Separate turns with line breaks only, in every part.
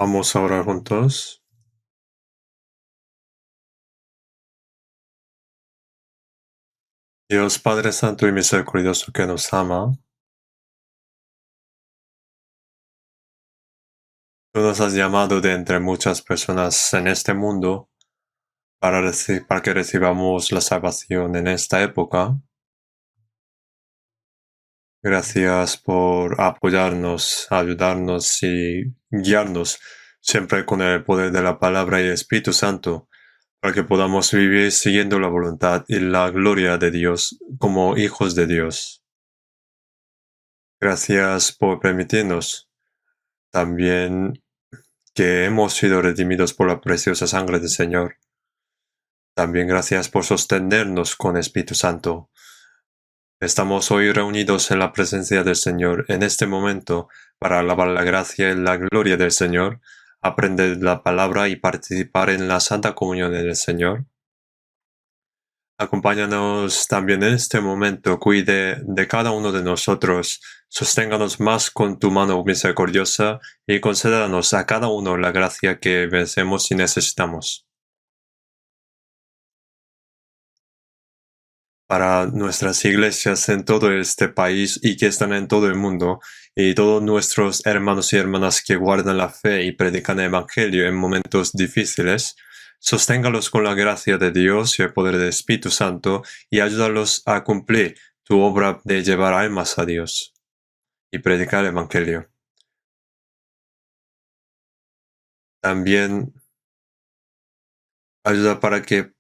Vamos a orar juntos. Dios Padre Santo y Misericordioso que nos ama, tú nos has llamado de entre muchas personas en este mundo para que recibamos la salvación en esta época. Gracias por apoyarnos, ayudarnos y guiarnos siempre con el poder de la palabra y el Espíritu Santo, para que podamos vivir siguiendo la voluntad y la gloria de Dios como hijos de Dios. Gracias por permitirnos también que hemos sido redimidos por la preciosa sangre del Señor. También gracias por sostenernos con Espíritu Santo. Estamos hoy reunidos en la presencia del Señor en este momento para alabar la gracia y la gloria del Señor, aprender la palabra y participar en la Santa Comunión del Señor. Acompáñanos también en este momento, cuide de cada uno de nosotros, sosténganos más con tu mano misericordiosa y concédanos a cada uno la gracia que merecemos y necesitamos. Para nuestras iglesias en todo este país y que están en todo el mundo, y todos nuestros hermanos y hermanas que guardan la fe y predican el Evangelio en momentos difíciles, sosténgalos con la gracia de Dios y el poder del Espíritu Santo y ayúdalos a cumplir tu obra de llevar almas a Dios y predicar el Evangelio. También ayuda para que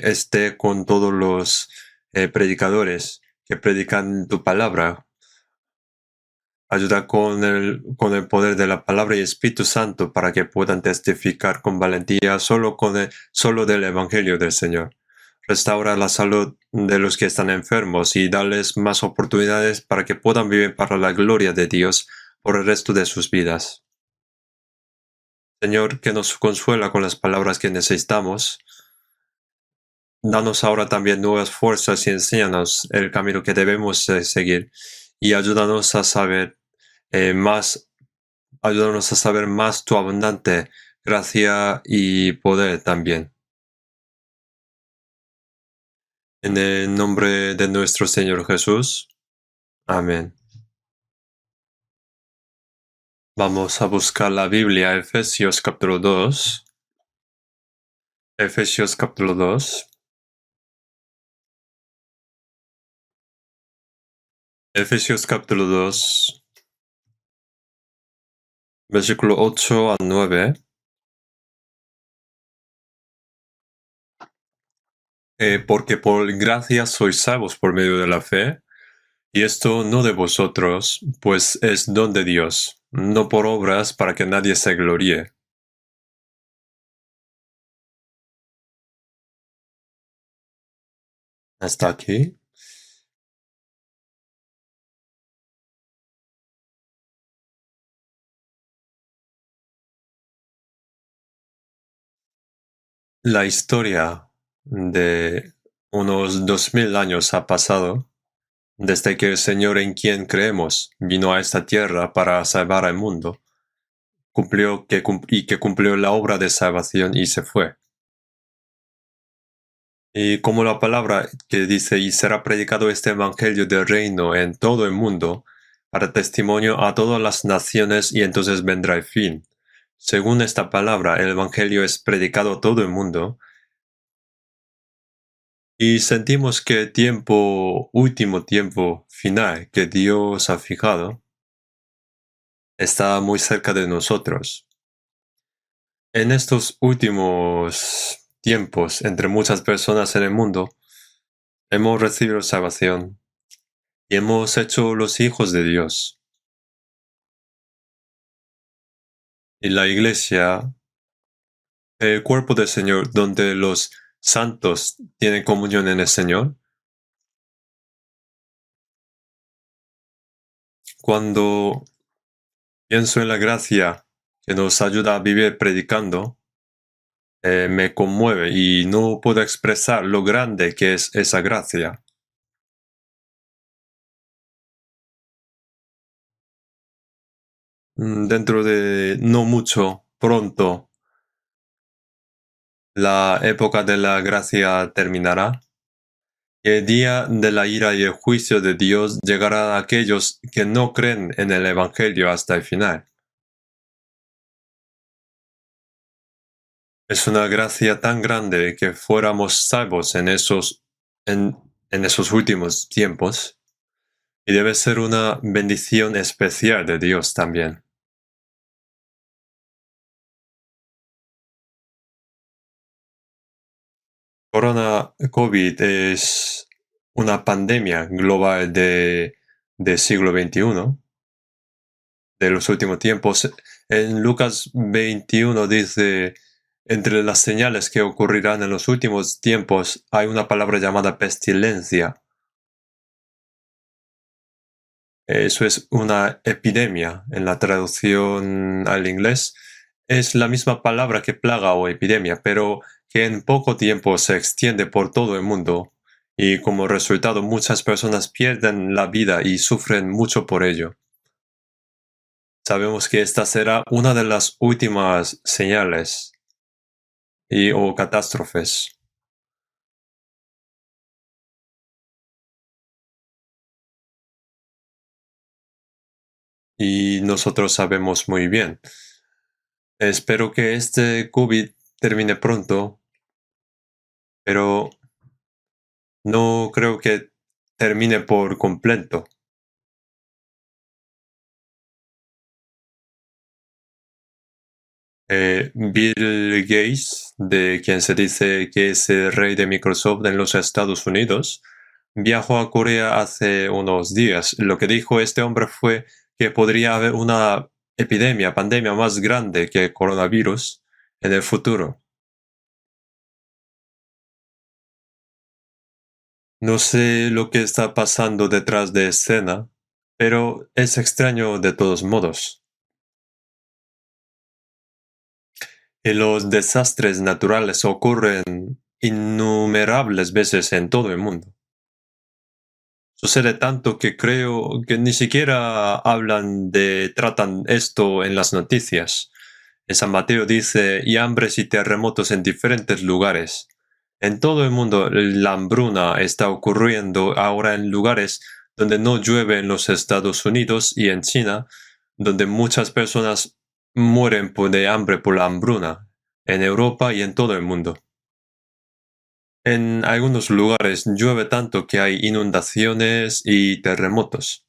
esté con todos los predicadores que predican tu palabra. Ayuda con el poder de la palabra y Espíritu Santo para que puedan testificar con valentía solo del Evangelio del Señor. Restaura la salud de los que están enfermos y darles más oportunidades para que puedan vivir para la gloria de Dios por el resto de sus vidas. Señor, que nos consuela con las palabras que necesitamos. Danos ahora también nuevas fuerzas y enséñanos el camino que debemos seguir y ayúdanos a saber más tu abundante gracia y poder también. En el nombre de nuestro Señor Jesús. Amén. Vamos a buscar la Biblia, Efesios capítulo 2. Efesios capítulo 2. Efesios capítulo 2, versículo 8 a 9. Porque por gracia sois salvos por medio de la fe, y esto no de vosotros, pues es don de Dios, no por obras para que nadie se gloríe. Hasta aquí. La historia de unos 2000 años ha pasado desde que el Señor en quien creemos vino a esta tierra para salvar al mundo, que cumplió la obra de salvación y se fue. Y como la palabra que dice, y será predicado este evangelio del reino en todo el mundo, para testimonio a todas las naciones, y entonces vendrá el fin. Según esta palabra, el evangelio es predicado a todo el mundo, y sentimos que el último tiempo final que Dios ha fijado, está muy cerca de nosotros. En estos últimos tiempos, entre muchas personas en el mundo, hemos recibido salvación y hemos hecho los hijos de Dios. Y la iglesia, el cuerpo del Señor, donde los santos tienen comunión en el Señor. Cuando pienso en la gracia que nos ayuda a vivir predicando, me conmueve y no puedo expresar lo grande que es esa gracia. dentro de no mucho, pronto, la época de la gracia terminará. Y el día de la ira y el juicio de Dios llegará a aquellos que no creen en el Evangelio hasta el final. Es una gracia tan grande que fuéramos salvos en esos últimos tiempos, y debe ser una bendición especial de Dios también. Corona COVID es una pandemia global del siglo XXI, de los últimos tiempos. En Lucas 21 dice, entre las señales que ocurrirán en los últimos tiempos hay una palabra llamada pestilencia. Eso es una epidemia. En la traducción al inglés es la misma palabra que plaga o epidemia, pero que en poco tiempo se extiende por todo el mundo y como resultado muchas personas pierden la vida y sufren mucho por ello. Sabemos que esta será una de las últimas señales o catástrofes. Y nosotros sabemos muy bien. Espero que este COVID termine pronto, pero no creo que termine por completo. Bill Gates, de quien se dice que es el rey de Microsoft en los Estados Unidos, viajó a Corea hace unos días. Lo que dijo este hombre fue que podría haber una epidemia, pandemia más grande que el coronavirus en el futuro. No sé lo que está pasando detrás de escena, pero es extraño de todos modos. Y los desastres naturales ocurren innumerables veces en todo el mundo. Sucede tanto que creo que ni siquiera tratan esto en las noticias. En San Mateo dice, y hambres y terremotos en diferentes lugares. En todo el mundo la hambruna está ocurriendo ahora en lugares donde no llueve en los Estados Unidos y en China, donde muchas personas mueren de hambre por la hambruna, en Europa y en todo el mundo. En algunos lugares llueve tanto que hay inundaciones y terremotos.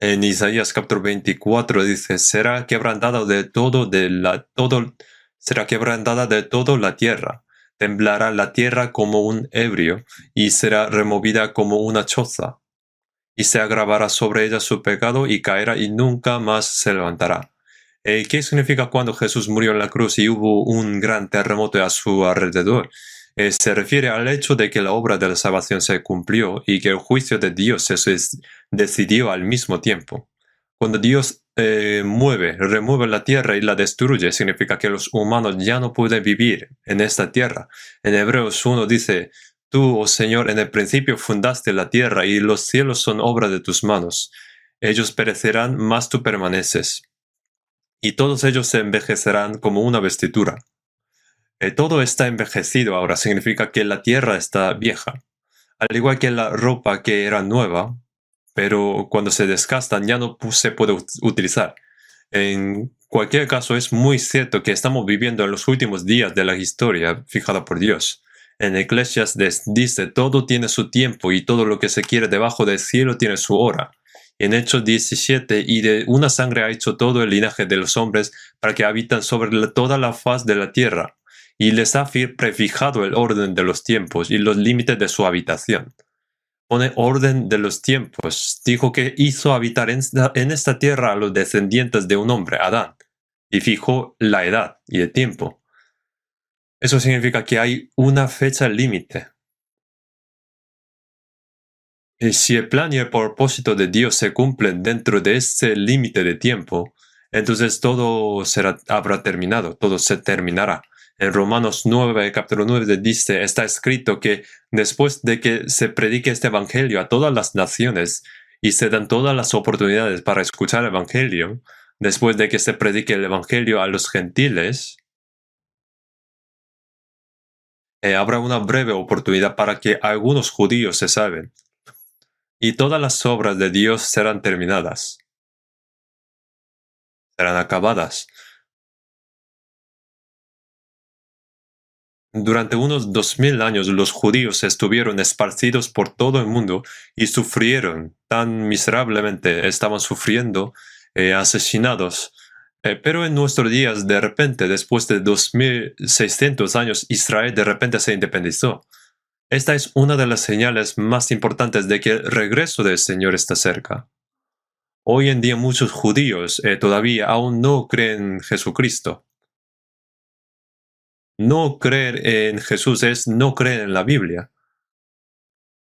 En Isaías capítulo 24 dice, será quebrantada de todo la tierra, temblará la tierra como un ebrio, y será removida como una choza, y se agravará sobre ella su pecado y caerá y nunca más se levantará. ¿Qué significa cuando Jesús murió en la cruz y hubo un gran terremoto a su alrededor? Se refiere al hecho de que la obra de la salvación se cumplió y que el juicio de Dios se decidió al mismo tiempo. Cuando Dios remueve la tierra y la destruye, significa que los humanos ya no pueden vivir en esta tierra. En Hebreos 1 dice, tú, oh Señor, en el principio fundaste la tierra y los cielos son obra de tus manos. Ellos perecerán, mas tú permaneces. Y todos ellos se envejecerán como una vestidura. Todo está envejecido ahora, significa que la tierra está vieja. Al igual que la ropa que era nueva, pero cuando se desgastan ya no se puede utilizar. En cualquier caso, es muy cierto que estamos viviendo en los últimos días de la historia fijada por Dios. En Eclesiastes dice, todo tiene su tiempo y todo lo que se quiere debajo del cielo tiene su hora. En Hechos 17, y de una sangre ha hecho todo el linaje de los hombres para que habitan sobre toda la faz de la tierra, y les ha prefijado el orden de los tiempos y los límites de su habitación. Pone orden de los tiempos. Dijo que hizo habitar en esta tierra a los descendientes de un hombre, Adán, y fijó la edad y el tiempo. Eso significa que hay una fecha límite. Y si el plan y el propósito de Dios se cumplen dentro de ese límite de tiempo, entonces todo habrá terminado, todo se terminará. En Romanos 9, capítulo 9 dice, está escrito que después de que se predique este evangelio a todas las naciones, y se dan todas las oportunidades para escuchar el Evangelio, después de que se predique el Evangelio a los gentiles, habrá una breve oportunidad para que algunos judíos se salven, y todas las obras de Dios serán terminadas, serán acabadas. Durante unos 2000 años los judíos estuvieron esparcidos por todo el mundo y sufrieron tan miserablemente, estaban sufriendo, asesinados. Pero en nuestros días, de repente, después de 2600 años, Israel de repente se independizó. Esta es una de las señales más importantes de que el regreso del Señor está cerca. Hoy en día muchos judíos todavía aún no creen en Jesucristo. No creer en Jesús es no creer en la Biblia.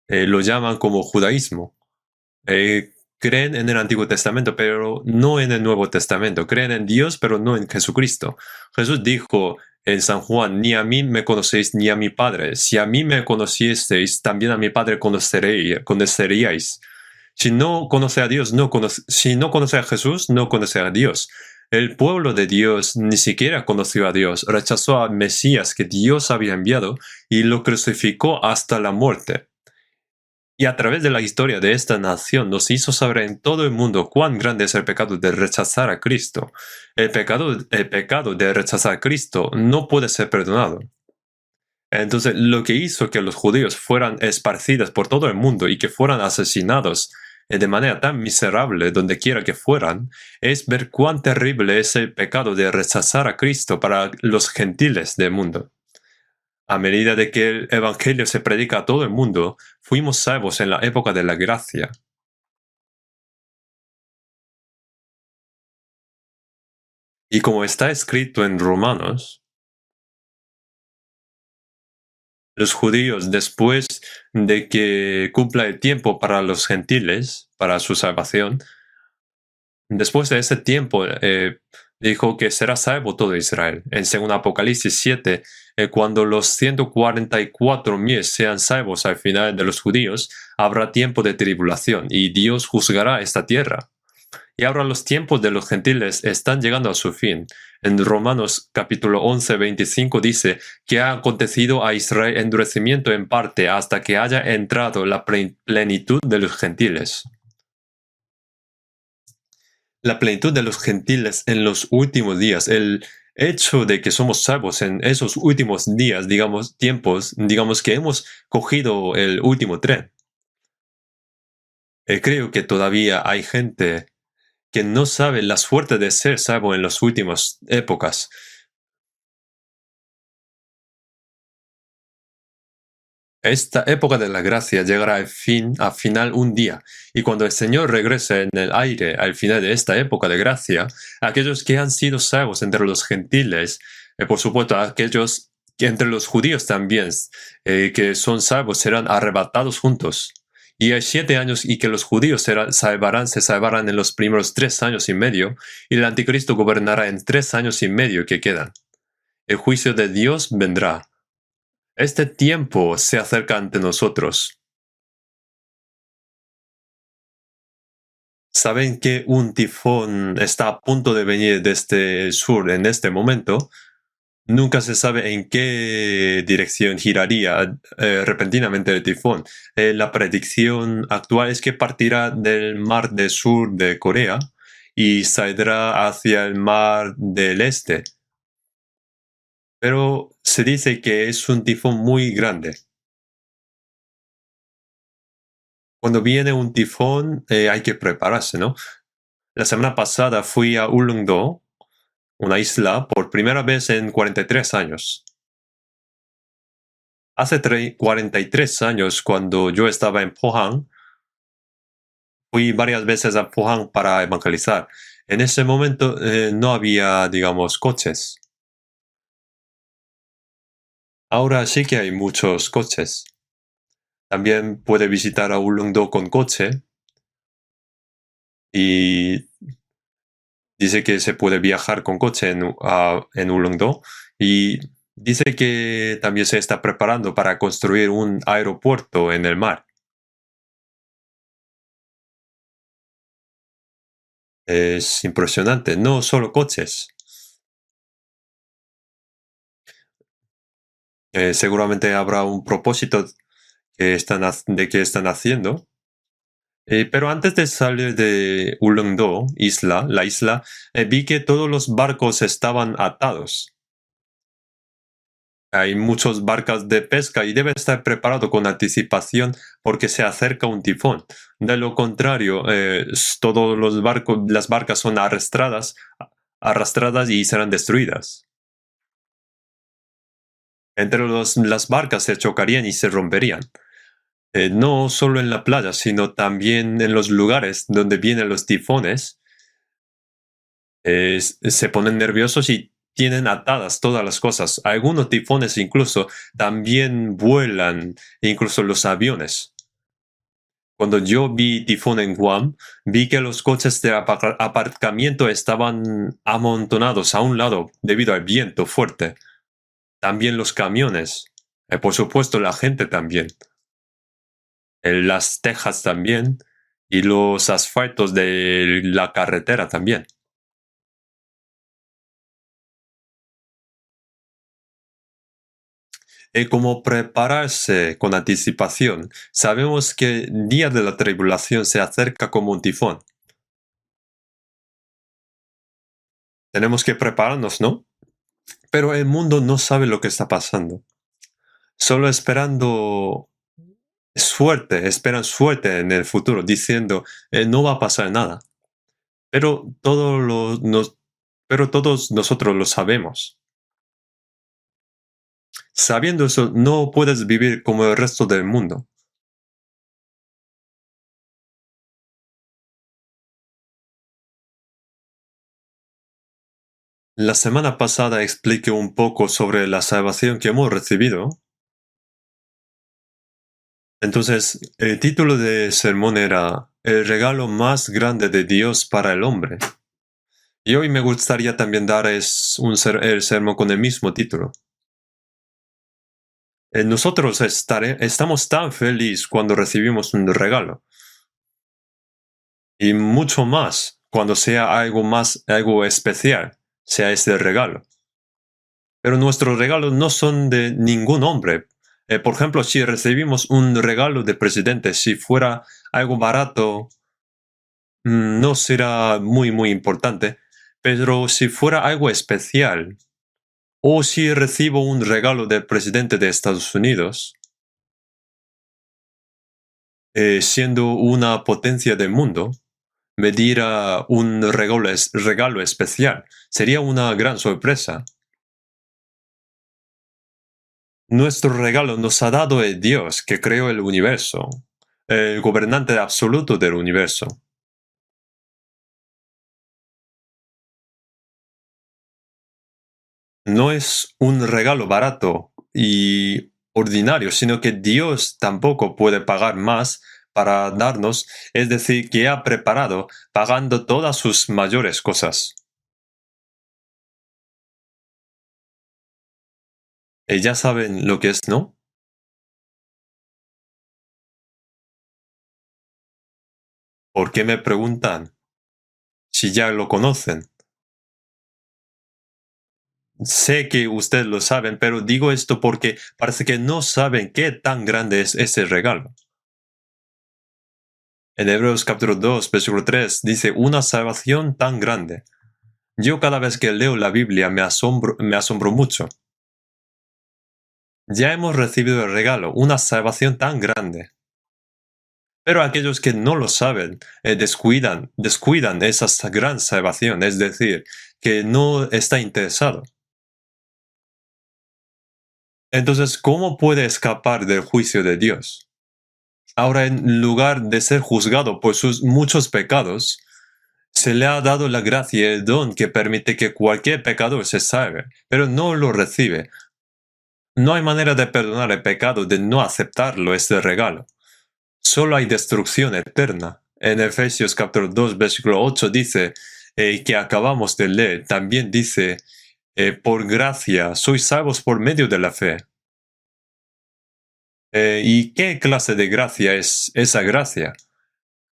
Lo llaman como judaísmo. Creen en el Antiguo Testamento, pero no en el Nuevo Testamento. Creen en Dios, pero no en Jesucristo. Jesús dijo en San Juan, ni a mí me conocéis ni a mi Padre. Si a mí me conocieseis, también a mi Padre conoceríais. Si no conoce a Dios, si no conoce a Jesús, no conoce a Dios. El pueblo de Dios ni siquiera conoció a Dios, rechazó al Mesías que Dios había enviado y lo crucificó hasta la muerte. Y a través de la historia de esta nación nos hizo saber en todo el mundo cuán grande es el pecado de rechazar a Cristo. El pecado de rechazar a Cristo no puede ser perdonado. Entonces, lo que hizo que los judíos fueran esparcidos por todo el mundo y que fueran asesinados de manera tan miserable donde quiera que fueran, es ver cuán terrible es el pecado de rechazar a Cristo para los gentiles del mundo. A medida de que el Evangelio se predica a todo el mundo, fuimos salvos en la época de la gracia. Y como está escrito en Romanos, los judíos, después de que cumpla el tiempo para los gentiles, para su salvación, después de ese tiempo, dijo que será salvo todo Israel. En 2 Apocalipsis 7, cuando los 144,000 sean salvos al final de los judíos, habrá tiempo de tribulación y Dios juzgará esta tierra. Y ahora los tiempos de los gentiles están llegando a su fin. En Romanos capítulo 11, 25 dice que ha acontecido a Israel endurecimiento en parte hasta que haya entrado la plenitud de los gentiles. La plenitud de los gentiles en los últimos días, el hecho de que somos salvos en esos últimos días, digamos que hemos cogido el último tren. Creo que todavía hay gente que no sabe la suerte de ser salvo en las últimas épocas. Esta época de la gracia llegará al final un día, y cuando el Señor regrese en el aire al final de esta época de gracia, aquellos que han sido salvos entre los gentiles, por supuesto aquellos que entre los judíos también, que son salvos, serán arrebatados juntos. Y hay 7 años y que los judíos se salvarán en los primeros 3 años y medio, y el anticristo gobernará en 3 años y medio que quedan. El juicio de Dios vendrá. Este tiempo se acerca ante nosotros. ¿Saben que un tifón está a punto de venir desde el sur en este momento? Nunca se sabe en qué dirección giraría repentinamente el tifón. La predicción actual es que partirá del mar del sur de Corea y saldrá hacia el mar del este. Pero se dice que es un tifón muy grande. Cuando viene un tifón hay que prepararse, ¿no? La semana pasada fui a Ulleungdo, una isla, por primera vez en 43 años. Hace 43 años, cuando yo estaba en Pohang, fui varias veces a Pohang para evangelizar. En ese momento no había, digamos, coches. Ahora sí que hay muchos coches. También puede visitar a Ulleungdo con coche y dice que se puede viajar con coche en Ulleungdo y dice que también se está preparando para construir un aeropuerto en el mar. Es impresionante. No solo coches. Seguramente habrá un propósito de que están haciendo. Pero antes de salir de Ulleungdo, la isla, vi que todos los barcos estaban atados. Hay muchas barcas de pesca y debe estar preparado con anticipación porque se acerca un tifón. De lo contrario, todos los barcos, las barcas son arrastradas y serán destruidas. Las barcas se chocarían y se romperían. No solo en la playa, sino también en los lugares donde vienen los tifones. Se ponen nerviosos y tienen atadas todas las cosas. Algunos tifones incluso también vuelan, incluso los aviones. Cuando yo vi tifón en Guam, vi que los coches de aparcamiento estaban amontonados a un lado debido al viento fuerte. También los camiones. Por supuesto, la gente también. Las tejas también. Y los asfaltos de la carretera también. Como prepararse con anticipación. Sabemos que el día de la tribulación se acerca como un tifón. Tenemos que prepararnos, ¿no? Pero el mundo no sabe lo que está pasando. Solo esperan suerte en el futuro, diciendo, no va a pasar nada. Pero, pero todos nosotros lo sabemos. Sabiendo eso, no puedes vivir como el resto del mundo. La semana pasada expliqué un poco sobre la salvación que hemos recibido. Entonces, el título del sermón era El regalo más grande de Dios para el hombre. Y hoy me gustaría también dar el sermón con el mismo título. Nosotros estamos tan felices cuando recibimos un regalo. Y mucho más cuando sea algo especial, sea ese regalo. Pero nuestros regalos no son de ningún hombre. Por ejemplo, si recibimos un regalo de presidente, si fuera algo barato, no será muy importante. Pero si fuera algo especial, o si recibo un regalo del presidente de Estados Unidos, siendo una potencia del mundo, me diera un regalo especial. Sería una gran sorpresa. Nuestro regalo nos ha dado el Dios que creó el universo, el gobernante absoluto del universo. No es un regalo barato y ordinario, sino que Dios tampoco puede pagar más para darnos, es decir, que ha preparado pagando todas sus mayores cosas. Ya saben lo que es, ¿no? ¿Por qué me preguntan si ya lo conocen? Sé que ustedes lo saben, pero digo esto porque parece que no saben qué tan grande es ese regalo. En Hebreos capítulo 2, versículo 3 dice, una salvación tan grande. Yo cada vez que leo la Biblia me asombro mucho. Ya hemos recibido el regalo, una salvación tan grande. Pero aquellos que no lo saben, descuidan esa gran salvación, es decir, que no está interesado. Entonces, ¿cómo puede escapar del juicio de Dios? Ahora, en lugar de ser juzgado por sus muchos pecados, se le ha dado la gracia y el don que permite que cualquier pecador se salve, pero no lo recibe. No hay manera de perdonar el pecado de no aceptarlo, este regalo. Solo hay destrucción eterna. En Efesios capítulo 2, versículo 8 dice, que acabamos de leer, también dice, por gracia sois salvos por medio de la fe. ¿Y qué clase de gracia es esa gracia?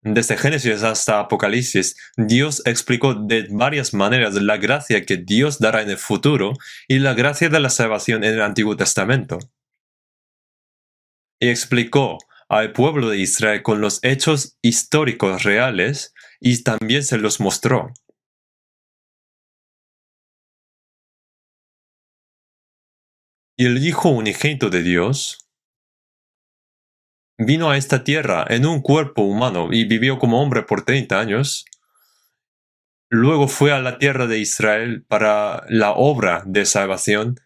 Desde Génesis hasta Apocalipsis, Dios explicó de varias maneras la gracia que Dios dará en el futuro y la gracia de la salvación en el Antiguo Testamento. Y explicó al pueblo de Israel con los hechos históricos reales y también se los mostró. Y el Hijo unigénito de Dios vino a esta tierra en un cuerpo humano y vivió como hombre por 30 años. Luego fue a la tierra de Israel para la obra de salvación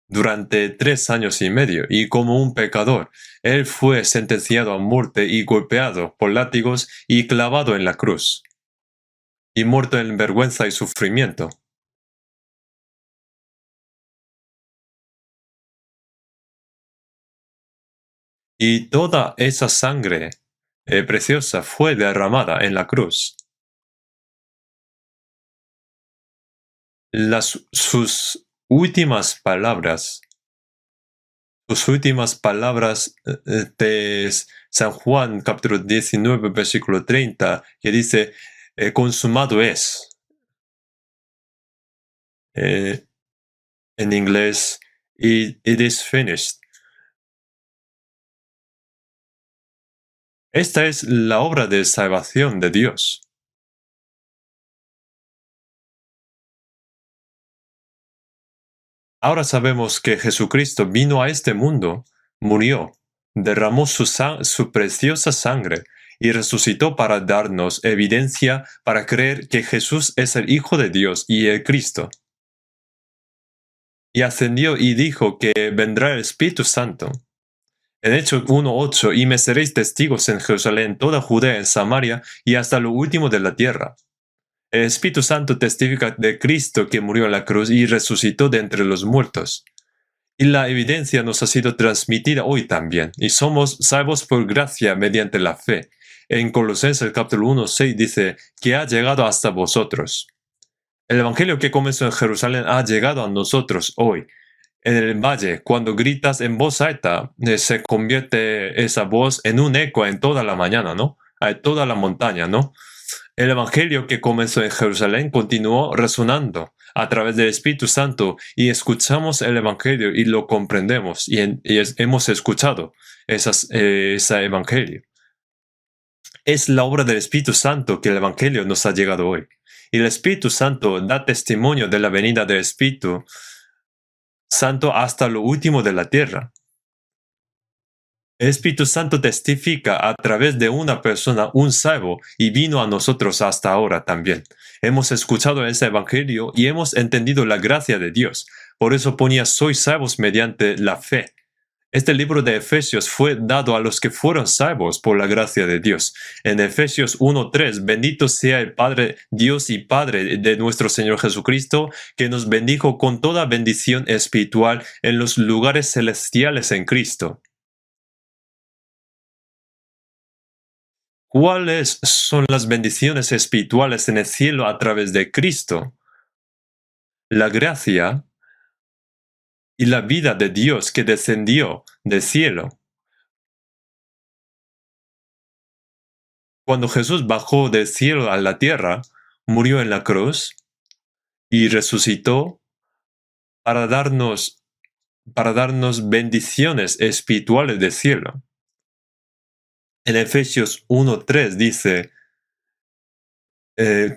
durante 3 años y medio, y como un pecador, él fue sentenciado a muerte y golpeado por látigos y clavado en la cruz, y muerto en vergüenza y sufrimiento. Y toda esa sangre preciosa fue derramada en la cruz. Sus últimas palabras de San Juan capítulo 19 versículo 30, que dice, consumado es. En inglés, it is finished. Esta es la obra de salvación de Dios. Ahora sabemos que Jesucristo vino a este mundo, murió, derramó su preciosa sangre y resucitó para darnos evidencia para creer que Jesús es el Hijo de Dios y el Cristo. Y ascendió y dijo que vendrá el Espíritu Santo. En Hechos 1:8, y me seréis testigos en Jerusalén, toda Judea, en Samaria y hasta lo último de la tierra. El Espíritu Santo testifica de Cristo que murió en la cruz y resucitó de entre los muertos. Y la evidencia nos ha sido transmitida hoy también, y somos salvos por gracia mediante la fe. En Colosenses capítulo 1:6 dice que ha llegado hasta vosotros. El Evangelio que comenzó en Jerusalén ha llegado a nosotros hoy. En el valle, cuando gritas en voz alta, se convierte esa voz en un eco en toda la mañana, ¿no? A toda la montaña, ¿no? El Evangelio que comenzó en Jerusalén continuó resonando a través del Espíritu Santo, y escuchamos el Evangelio y lo comprendemos y hemos escuchado ese Evangelio. Es la obra del Espíritu Santo que el Evangelio nos ha llegado hoy. Y el Espíritu Santo da testimonio de la venida del Espíritu Santo hasta lo último de la tierra. El Espíritu Santo testifica a través de una persona, un salvo, y vino a nosotros hasta ahora también. Hemos escuchado ese Evangelio y hemos entendido la gracia de Dios. Por eso ponía, sois salvos mediante la fe. Este libro de Efesios fue dado a los que fueron salvos por la gracia de Dios. En Efesios 1:3, bendito sea el Padre, Dios y Padre de nuestro Señor Jesucristo, que nos bendijo con toda bendición espiritual en los lugares celestiales en Cristo. ¿Cuáles son las bendiciones espirituales en el cielo a través de Cristo? La gracia y la vida de Dios que descendió del cielo. Cuando Jesús bajó del cielo a la tierra, murió en la cruz y resucitó para darnos, bendiciones espirituales del cielo. En Efesios 1:3 dice,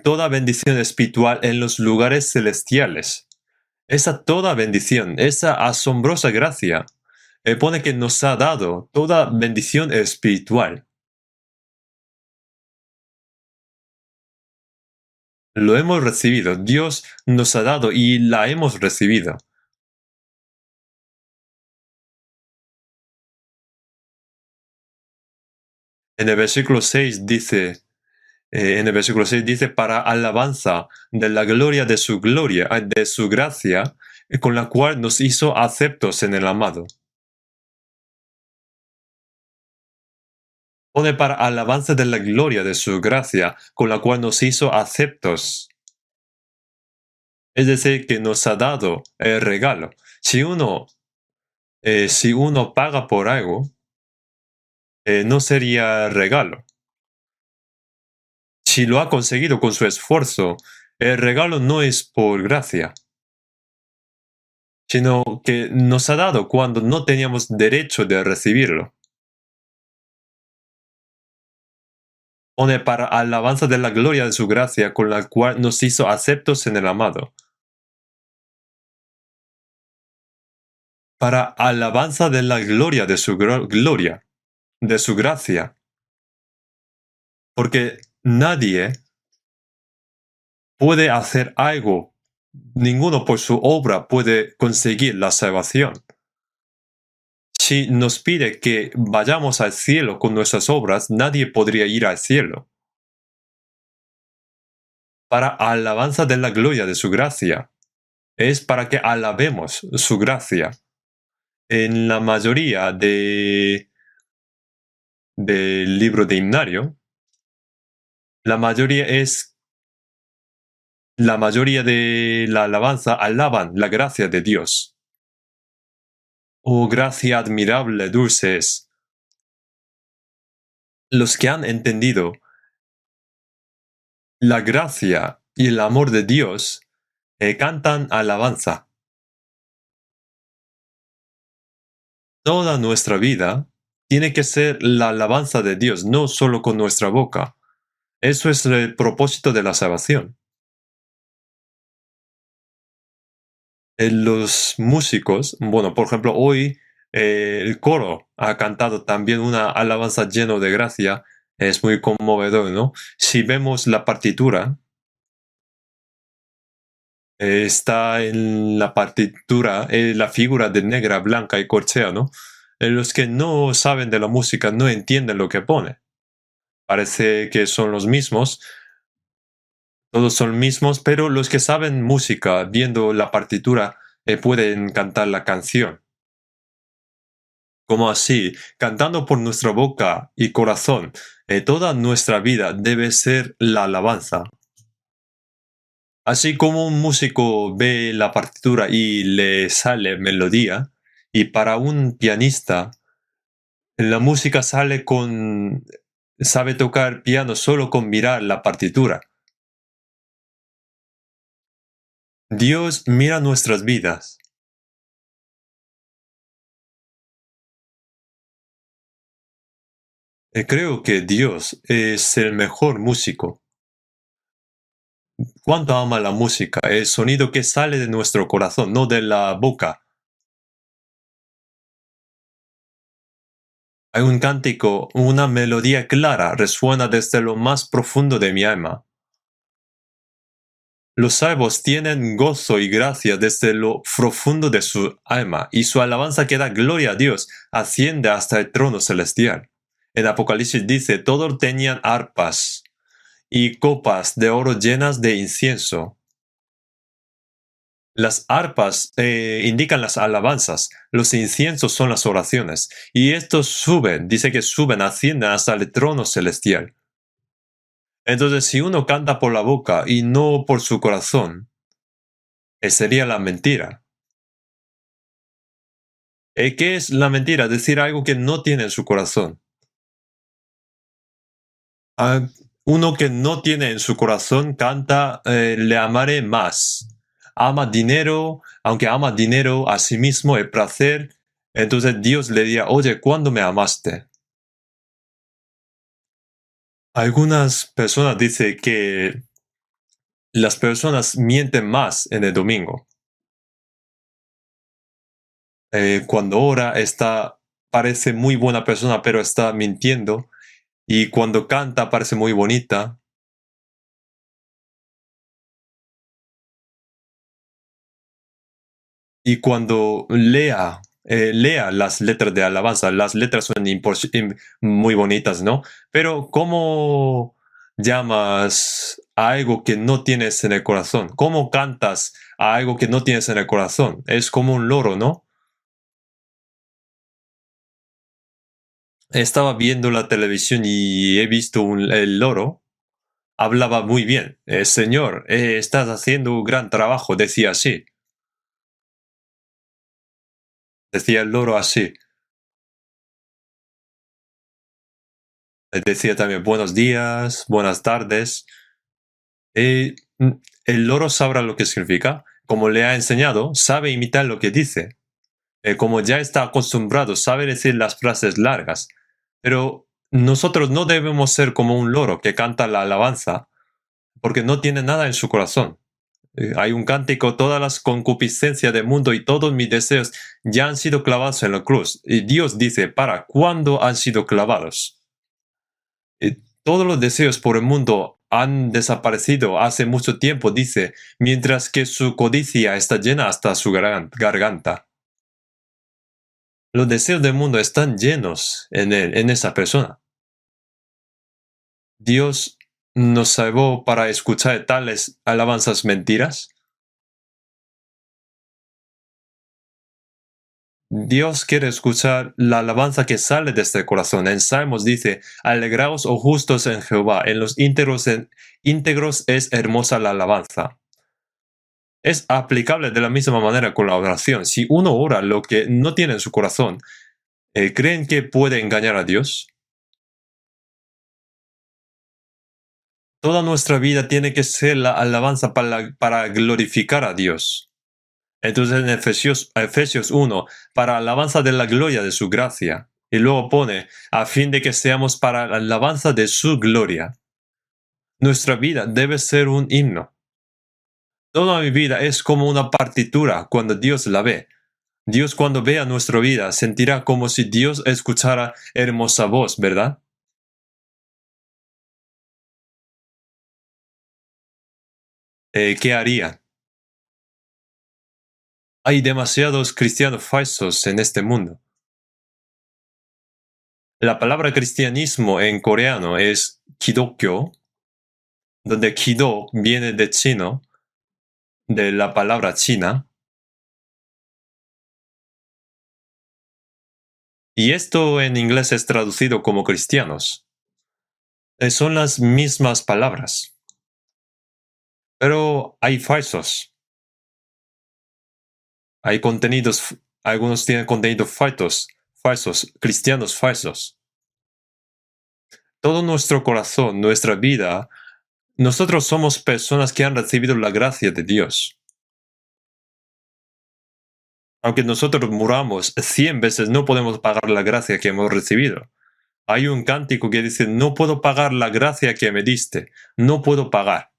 toda bendición espiritual en los lugares celestiales. Esa toda bendición, esa asombrosa gracia, pone que nos ha dado toda bendición espiritual. Lo hemos recibido, Dios nos ha dado y la hemos recibido. En el versículo 6 dice, para alabanza de la gloria, de su gracia, con la cual nos hizo aceptos en el amado. Pone para alabanza de la gloria de su gracia, con la cual nos hizo aceptos. Es decir, que nos ha dado el regalo. Si uno paga por algo, no sería regalo. si lo ha conseguido con su esfuerzo, el regalo no es por gracia, sino que nos ha dado cuando no teníamos derecho de recibirlo. Pone para alabanza de la gloria de su gracia, con la cual nos hizo aceptos en el amado. Para alabanza de la gloria de su gloria, de su gracia. Porque nadie puede hacer algo, ninguno por su obra puede conseguir la salvación. Si nos pide que vayamos al cielo con nuestras obras, nadie podría ir al cielo. Para alabanza de la gloria de su gracia. Es para que alabemos su gracia. En la mayoría del libro de himnario, la mayoría de la alabanza alaban la gracia de Dios. Oh, gracia admirable, dulce es. Los que han entendido la gracia y el amor de Dios cantan alabanza. Toda nuestra vida tiene que ser la alabanza de Dios, no solo con nuestra boca. Eso es el propósito de la salvación. Los músicos, bueno, por ejemplo, hoy el coro ha cantado también una alabanza lleno de gracia. Es muy conmovedor, ¿no? Si vemos la partitura, está en la partitura la figura de negra, blanca y corchea, ¿no? Los que no saben de la música no entienden lo que pone. Parece que son los mismos, todos son mismos, pero los que saben música, viendo la partitura, pueden cantar la canción. Como así, cantando por nuestra boca y corazón, toda nuestra vida debe ser la alabanza. Así como un músico ve la partitura y le sale melodía, y para un pianista, la música sabe tocar piano solo con mirar la partitura. Dios mira nuestras vidas. Creo que Dios es el mejor músico. ¿Cuánto ama la música? El sonido que sale de nuestro corazón, no de la boca. Hay un cántico, una melodía clara, resuena desde lo más profundo de mi alma. Los salvos tienen gozo y gracia desde lo profundo de su alma, y su alabanza que da gloria a Dios asciende hasta el trono celestial. En Apocalipsis dice, todos tenían arpas y copas de oro llenas de incienso. Las arpas indican las alabanzas, los inciensos son las oraciones, y estos suben, dice que suben, ascienden hasta el trono celestial. Entonces, si uno canta por la boca y no por su corazón, sería la mentira. ¿Qué es la mentira? Decir algo que no tiene en su corazón. Ah, uno que no tiene en su corazón canta, le amaré más. Ama dinero, aunque ama dinero a sí mismo, el placer. Entonces Dios le dirá, oye, ¿cuándo me amaste? Algunas personas dicen que las personas mienten más en el domingo. Cuando ora parece muy buena persona, pero está mintiendo. Y cuando canta parece muy bonita. Y cuando lea las letras de alabanza, las letras son muy bonitas, ¿no? Pero ¿cómo llamas a algo que no tienes en el corazón? ¿Cómo cantas a algo que no tienes en el corazón? Es como un loro, ¿no? Estaba viendo la televisión y he visto el loro. Hablaba muy bien. Señor, estás haciendo un gran trabajo, decía así. Decía el loro así. Decía también buenos días, buenas tardes. Eh, mm, el loro sabrá lo que significa. Como le ha enseñado, sabe imitar lo que dice. Como ya está acostumbrado, sabe decir las frases largas. Pero nosotros no debemos ser como un loro que canta la alabanza, porque no tiene nada en su corazón. Hay un cántico, todas las concupiscencias del mundo y todos mis deseos ya han sido clavados en la cruz. Y Dios dice, ¿para cuándo han sido clavados? Todos los deseos por el mundo han desaparecido hace mucho tiempo, dice, mientras que su codicia está llena hasta su garganta. Los deseos del mundo están llenos en él, en esa persona. Dios nos salvó para escuchar tales alabanzas mentiras. Dios quiere escuchar la alabanza que sale de este corazón. En Salmos dice, alegraos, oh justos en Jehová, en los íntegros es hermosa la alabanza. Es aplicable de la misma manera con la oración. Si uno ora lo que no tiene en su corazón, ¿creen que puede engañar a Dios? Toda nuestra vida tiene que ser la alabanza para glorificar a Dios. Entonces en Efesios 1, para alabanza de la gloria de su gracia. Y luego pone, a fin de que seamos para la alabanza de su gloria. Nuestra vida debe ser un himno. Toda mi vida es como una partitura cuando Dios la ve. Dios cuando vea nuestra vida sentirá como si Dios escuchara hermosa voz, ¿verdad? ¿Qué haría? Hay demasiados cristianos falsos en este mundo. La palabra cristianismo en coreano es Kidokyo, donde Kido viene de chino, de la palabra china, y esto en inglés es traducido como cristianos. Son las mismas palabras, pero hay falsos. Hay contenidos, algunos tienen contenidos falsos, cristianos falsos. Todo nuestro corazón, nuestra vida, nosotros somos personas que han recibido la gracia de Dios. Aunque nosotros muramos 100 veces, no podemos pagar la gracia que hemos recibido. Hay un cántico que dice, no puedo pagar la gracia que me diste, no puedo pagar.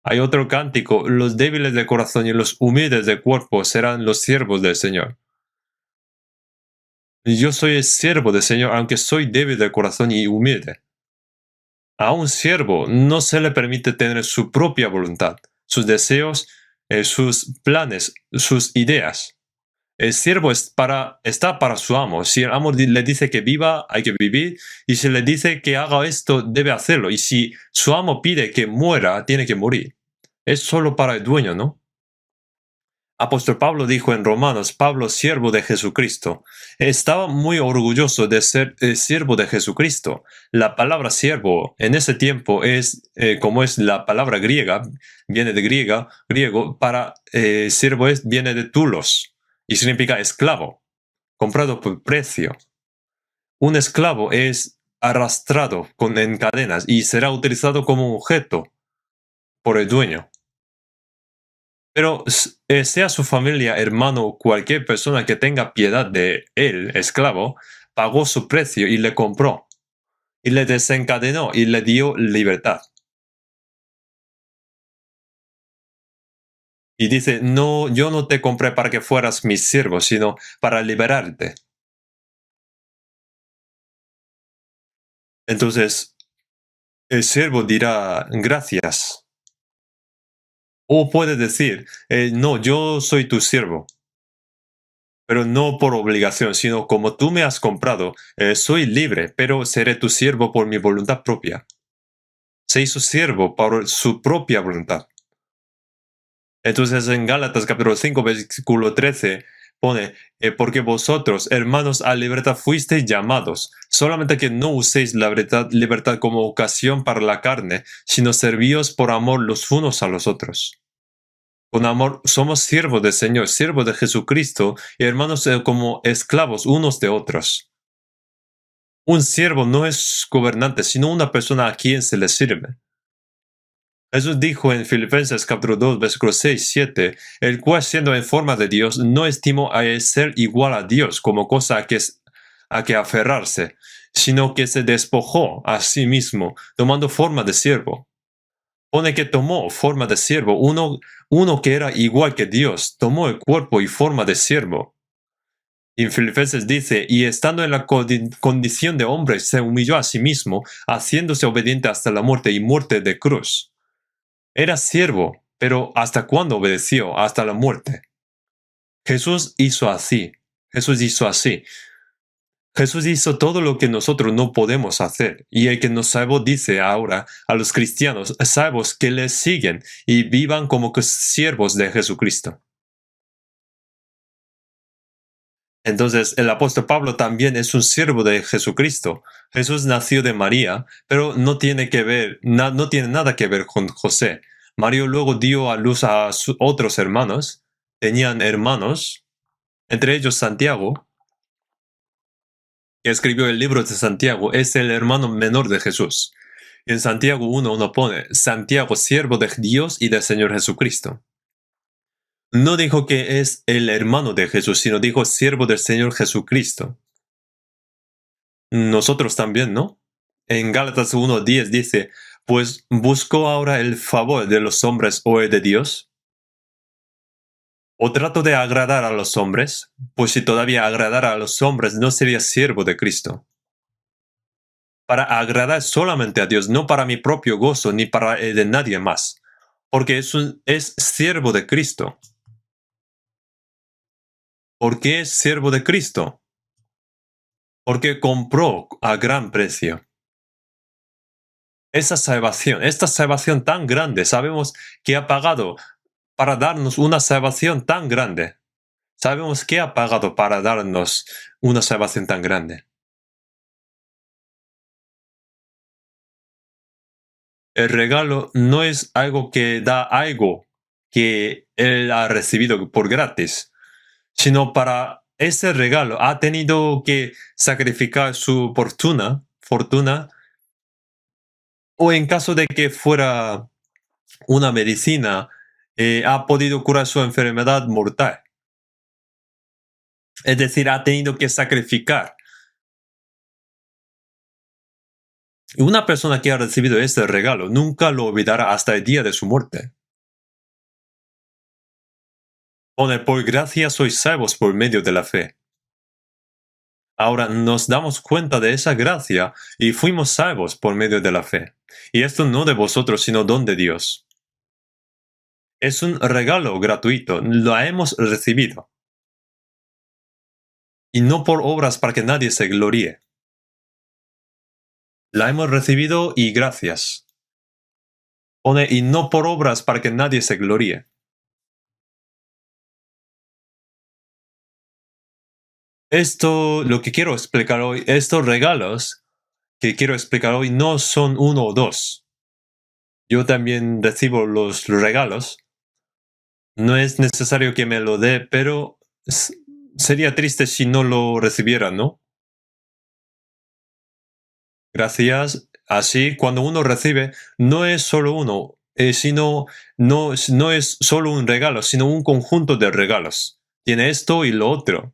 Hay otro cántico, los débiles de corazón y los humildes de cuerpo serán los siervos del Señor. Yo soy el siervo del Señor, aunque soy débil de corazón y humilde. A un siervo no se le permite tener su propia voluntad, sus deseos, sus planes, sus ideas. El siervo está para su amo. Si el amo le dice que viva, hay que vivir. Y si le dice que haga esto, debe hacerlo. Y si su amo pide que muera, tiene que morir. Es solo para el dueño, ¿no? Apóstol Pablo dijo en Romanos, Pablo, siervo de Jesucristo, estaba muy orgulloso de ser siervo de Jesucristo. La palabra siervo en ese tiempo es, como es la palabra griega, viene de griego, para siervo viene de tulos y significa esclavo, comprado por precio. Un esclavo es arrastrado en cadenas y será utilizado como objeto por el dueño. Pero sea su familia, hermano o cualquier persona que tenga piedad de él, esclavo, pagó su precio y le compró, y le desencadenó y le dio libertad. Y dice, no, yo no te compré para que fueras mi siervo, sino para liberarte. Entonces, el siervo dirá, gracias. O puede decir, no, yo soy tu siervo, pero no por obligación, sino como tú me has comprado, soy libre, pero seré tu siervo por mi voluntad propia. Se hizo siervo por su propia voluntad. Entonces en Gálatas capítulo 5, versículo 13 pone, porque vosotros, hermanos, a libertad fuisteis llamados, solamente que no uséis la libertad como ocasión para la carne, sino servíos por amor los unos a los otros. Con amor somos siervos del Señor, siervos de Jesucristo, y hermanos como esclavos unos de otros. Un siervo no es gobernante, sino una persona a quien se le sirve. Jesús dijo en Filipenses capítulo 2, versículos 6, 7, el cual siendo en forma de Dios, no estimó a ser igual a Dios como cosa a que aferrarse, sino que se despojó a sí mismo, tomando forma de siervo. Pone que tomó forma de siervo, uno que era igual que Dios, tomó el cuerpo y forma de siervo. Y en Filipenses dice, y estando en la condición de hombre, se humilló a sí mismo, haciéndose obediente hasta la muerte y muerte de cruz. Era siervo, pero ¿hasta cuándo obedeció? Hasta la muerte. Jesús hizo así. Jesús hizo así. Jesús hizo todo lo que nosotros no podemos hacer. Y el que nos salvó dice ahora a los cristianos salvos que le siguen y vivan como que siervos de Jesucristo. Entonces, el apóstol Pablo también es un siervo de Jesucristo. Jesús nació de María, pero no tiene no tiene nada que ver con José. María luego dio a luz a sus otros hermanos. Tenían hermanos, entre ellos Santiago, que escribió el libro de Santiago, es el hermano menor de Jesús. En Santiago 1:1 pone, Santiago, siervo de Dios y del Señor Jesucristo. No dijo que es el hermano de Jesús, sino dijo siervo del Señor Jesucristo. Nosotros también, ¿no? En Gálatas 1:10 dice, pues ¿busco ahora el favor de los hombres o el de Dios? ¿O trato de agradar a los hombres? Pues si todavía agradara a los hombres no sería siervo de Cristo. Para agradar solamente a Dios, no para mi propio gozo ni para el de nadie más, porque es siervo de Cristo. ¿Por qué es siervo de Cristo? Porque compró a gran precio. Esta salvación tan grande, sabemos que ha pagado para darnos una salvación tan grande. Sabemos que ha pagado para darnos una salvación tan grande. El regalo no es algo que da algo que Él ha recibido por gratis, sino para ese regalo ha tenido que sacrificar su fortuna, o en caso de que fuera una medicina, ha podido curar su enfermedad mortal. Es decir, ha tenido que sacrificar. Y una persona que ha recibido este regalo nunca lo olvidará hasta el día de su muerte. Pone, por gracia sois salvos por medio de la fe. Ahora nos damos cuenta de esa gracia y fuimos salvos por medio de la fe. Y esto no de vosotros, sino don de Dios. Es un regalo gratuito, lo hemos recibido. Y no por obras para que nadie se gloríe. La hemos recibido y gracias. Pone, y no por obras para que nadie se gloríe. Lo que quiero explicar hoy, estos regalos que quiero explicar hoy no son uno o dos. Yo también recibo los regalos. No es necesario que me lo dé, pero sería triste si no lo recibiera, ¿no? Gracias. Así, cuando uno recibe, no es solo uno, sino no es solo un regalo, sino un conjunto de regalos. Tiene esto y lo otro.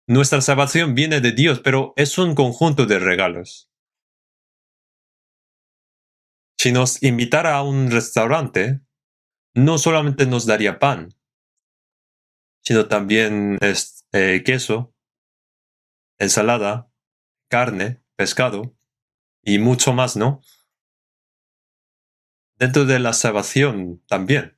Nuestra salvación viene de Dios, pero es un conjunto de regalos. Si nos invitara a un restaurante, no solamente nos daría pan, sino también queso, ensalada, carne, pescado y mucho más, ¿no? Dentro de la salvación también.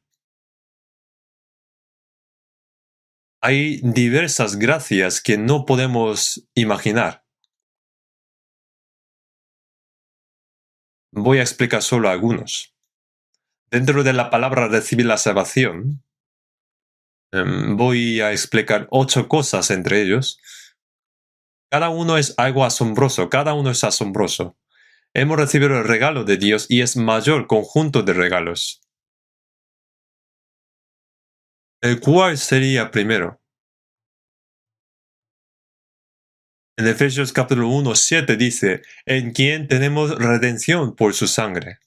Hay diversas gracias que no podemos imaginar. Voy a explicar solo algunos. Dentro de la palabra recibir la salvación, voy a explicar 8 cosas entre ellos. Cada uno es algo asombroso, cada uno es asombroso. Hemos recibido el regalo de Dios y es mayor conjunto de regalos. ¿El cuál sería primero? En Efesios capítulo 1, 7 dice, en quien tenemos redención por su sangre.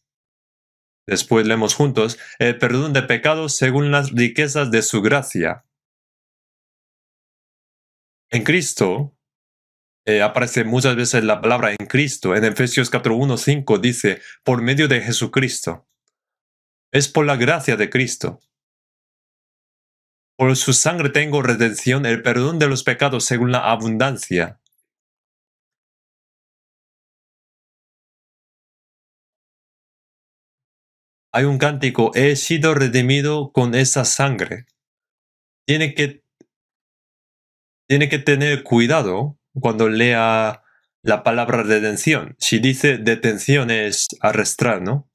Después leemos juntos, el perdón de pecados según las riquezas de su gracia. En Cristo, aparece muchas veces la palabra en Cristo. En Efesios capítulo 1, 5 dice, por medio de Jesucristo. Es por la gracia de Cristo. Por su sangre tengo redención, el perdón de los pecados según la abundancia. Hay un cántico, he sido redimido con esa sangre. Tiene que, tiene que tener cuidado cuando lea la palabra redención. Si dice detención es arrestar, ¿no?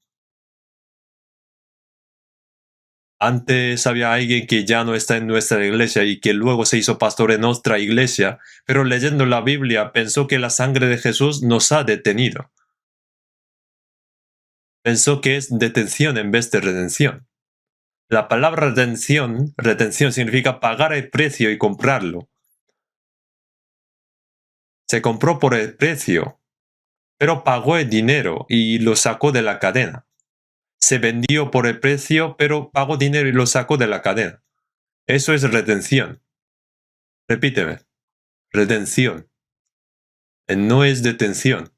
Antes había alguien que ya no está en nuestra iglesia y que luego se hizo pastor en otra iglesia, pero leyendo la Biblia pensó que la sangre de Jesús nos ha detenido. Pensó que es detención en vez de redención. La palabra retención significa pagar el precio y comprarlo. Se compró por el precio, pero pagó el dinero y lo sacó de la cadena. Se vendió por el precio, pero pagó dinero y lo sacó de la cadena. Eso es redención. Repíteme. Redención. No es detención.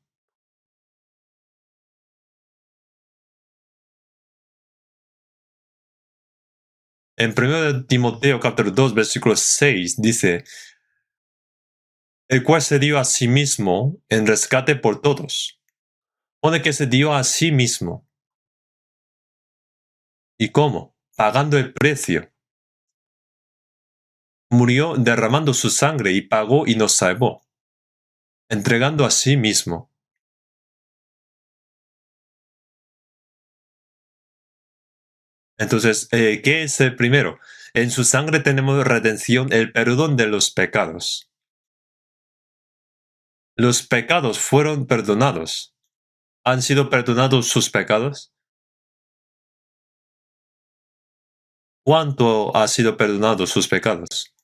En 1 Timoteo capítulo 2, versículo 6 dice, el cual se dio a sí mismo en rescate por todos. Pone que se dio a sí mismo. ¿Y cómo? Pagando el precio. Murió derramando su sangre y pagó y nos salvó. Entregando a sí mismo. Entonces, ¿qué es el primero? En su sangre tenemos redención, el perdón de los pecados. Los pecados fueron perdonados. ¿Han sido perdonados sus pecados? ¿Cuánto ha sido perdonado sus pecados?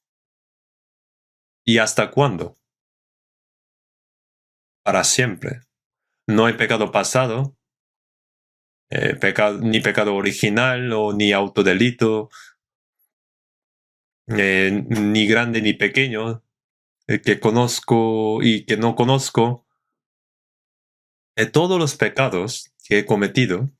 ¿Y hasta cuándo? Para siempre. No hay pecado pasado, ni pecado original o ni autodelito, ni grande ni pequeño, que conozco y que no conozco. Todos los pecados que he cometido,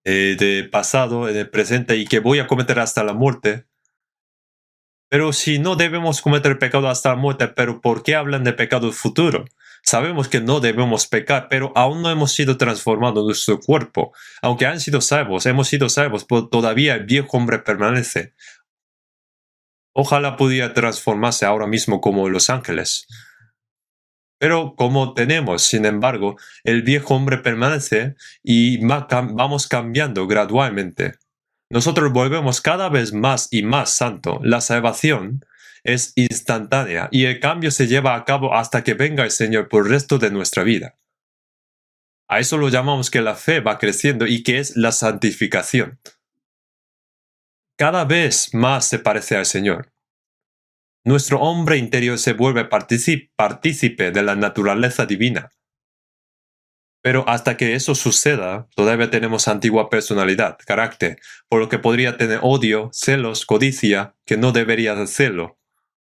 de pasado, de presente y que voy a cometer hasta la muerte. Pero si no debemos cometer pecado hasta la muerte, ¿pero por qué hablan de pecado futuro? Sabemos que no debemos pecar, pero aún no hemos sido transformados en nuestro cuerpo. Aunque han sido salvos, hemos sido salvos, pero todavía el viejo hombre permanece. Ojalá pudiera transformarse ahora mismo como los ángeles. Pero como tenemos, sin embargo, el viejo hombre permanece y vamos cambiando gradualmente. Nosotros volvemos cada vez más y más santo. La salvación es instantánea y el cambio se lleva a cabo hasta que venga el Señor por el resto de nuestra vida. A eso lo llamamos que la fe va creciendo y que es la santificación. Cada vez más se parece al Señor. Nuestro hombre interior se vuelve partícipe de la naturaleza divina. Pero hasta que eso suceda, todavía tenemos antigua personalidad, carácter, por lo que podría tener odio, celos, codicia, que no debería hacerlo.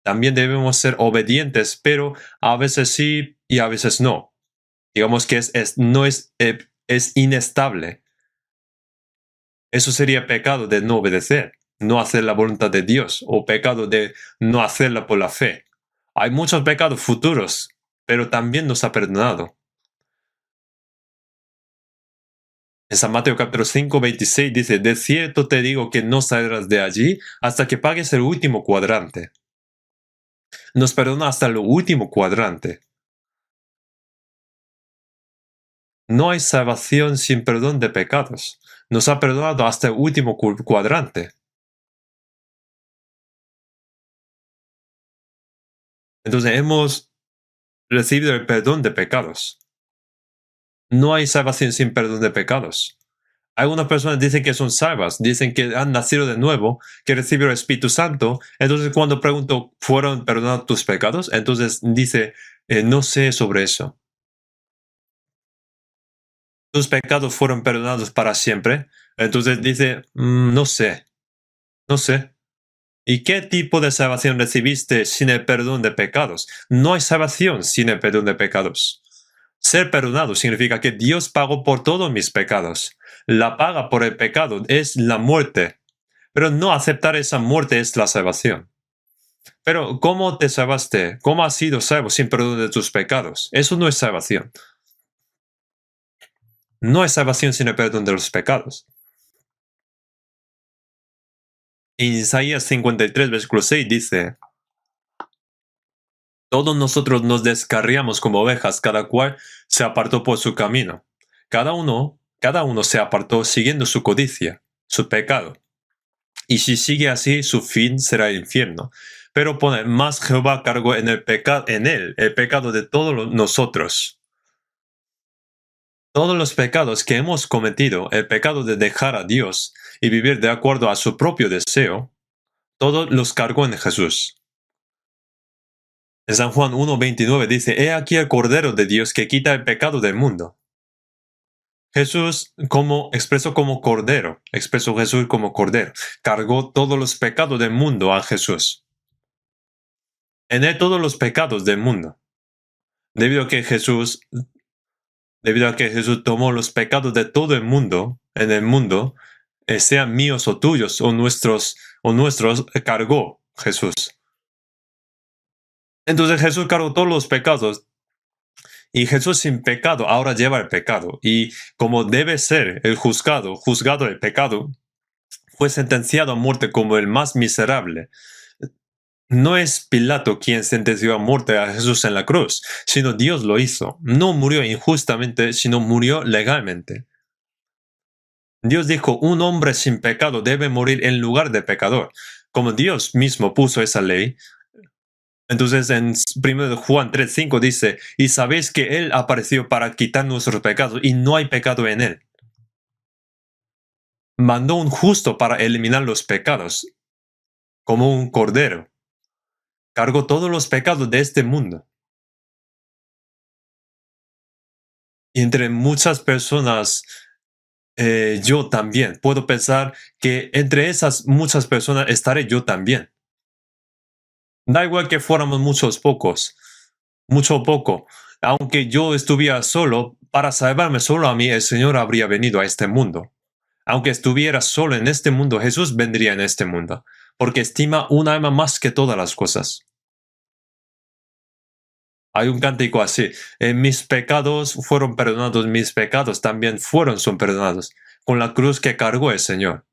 También debemos ser obedientes, pero a veces sí y a veces no. Digamos que no es inestable. Eso sería pecado de no obedecer, no hacer la voluntad de Dios, o pecado de no hacerla por la fe. Hay muchos pecados futuros, pero también nos ha perdonado. En San Mateo capítulo 5, 26 dice, de cierto te digo que no saldrás de allí hasta que pagues el último cuadrante. Nos perdona hasta el último cuadrante. No hay salvación sin perdón de pecados. Nos ha perdonado hasta el último cuadrante. Entonces hemos recibido el perdón de pecados. No hay salvación sin perdón de pecados. Algunas personas dicen que son salvas, dicen que han nacido de nuevo, que recibieron el Espíritu Santo. Entonces cuando pregunto, ¿fueron perdonados tus pecados? Entonces dice, no sé sobre eso. ¿Tus pecados fueron perdonados para siempre? Entonces dice, no sé, no sé. ¿Y qué tipo de salvación recibiste sin el perdón de pecados? No hay salvación sin el perdón de pecados. Ser perdonado significa que Dios pagó por todos mis pecados. La paga por el pecado es la muerte, pero no aceptar esa muerte es la salvación. Pero ¿cómo te salvaste? ¿Cómo has sido salvo sin perdón de tus pecados? Eso no es salvación. No es salvación sin el perdón de los pecados. En Isaías 53, versículo 6 dice, todos nosotros nos descarriamos como ovejas, cada cual se apartó por su camino. Cada uno se apartó siguiendo su codicia, su pecado. Y si sigue así, su fin será el infierno. Pero pone, más Jehová cargó en él el pecado de todos nosotros. Todos los pecados que hemos cometido, el pecado de dejar a Dios y vivir de acuerdo a su propio deseo, todos los cargó en Jesús. En San Juan 1:29 dice, He aquí el Cordero de Dios que quita el pecado del mundo. Jesús expresó Jesús como Cordero, cargó todos los pecados del mundo a Jesús. En él todos los pecados del mundo. Debido a que Jesús tomó los pecados de todo el mundo, en el mundo, sean míos o tuyos o nuestros, cargó Jesús. Entonces Jesús cargó todos los pecados y Jesús sin pecado ahora lleva el pecado. Y como debe ser el juzgado del pecado, fue sentenciado a muerte como el más miserable. No es Pilato quien sentenció a muerte a Jesús en la cruz, sino Dios lo hizo. No murió injustamente, sino murió legalmente. Dios dijo, un hombre sin pecado debe morir en lugar de pecador. Como Dios mismo puso esa ley, entonces en 1 Juan 3:5 dice, y sabéis que Él apareció para quitar nuestros pecados y no hay pecado en Él. Mandó un justo para eliminar los pecados, como un cordero. Cargó todos los pecados de este mundo. Y entre muchas personas, yo también. Puedo pensar que entre esas muchas personas estaré yo también. Da igual que fuéramos muchos pocos, mucho o poco. Aunque yo estuviera solo, para salvarme solo a mí, el Señor habría venido a este mundo. Aunque estuviera solo en este mundo, Jesús vendría en este mundo, porque estima un alma más que todas las cosas. Hay un cántico así, mis pecados fueron perdonados, mis pecados también son perdonados, con la cruz que cargó el Señor.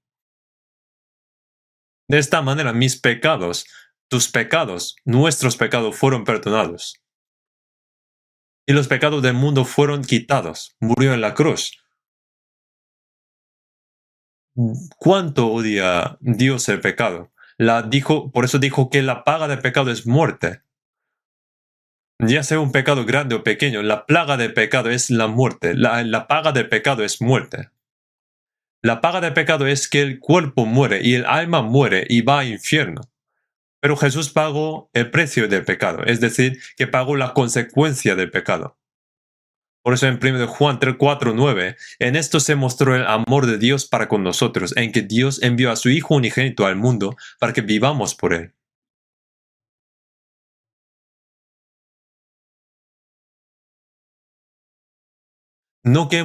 De esta manera, mis pecados, tus pecados, nuestros pecados fueron perdonados. Y los pecados del mundo fueron quitados, murió en la cruz. ¿Cuánto odia Dios el pecado? Por eso dijo que la paga del pecado es muerte. Ya sea un pecado grande o pequeño, la plaga del pecado es la muerte. La paga del pecado es muerte. La paga del pecado es que el cuerpo muere y el alma muere y va al infierno. Pero Jesús pagó el precio del pecado, es decir, que pagó la consecuencia del pecado. Por eso en 1 Juan 3:4-9, en esto se mostró el amor de Dios para con nosotros, en que Dios envió a su Hijo unigénito al mundo para que vivamos por Él. No que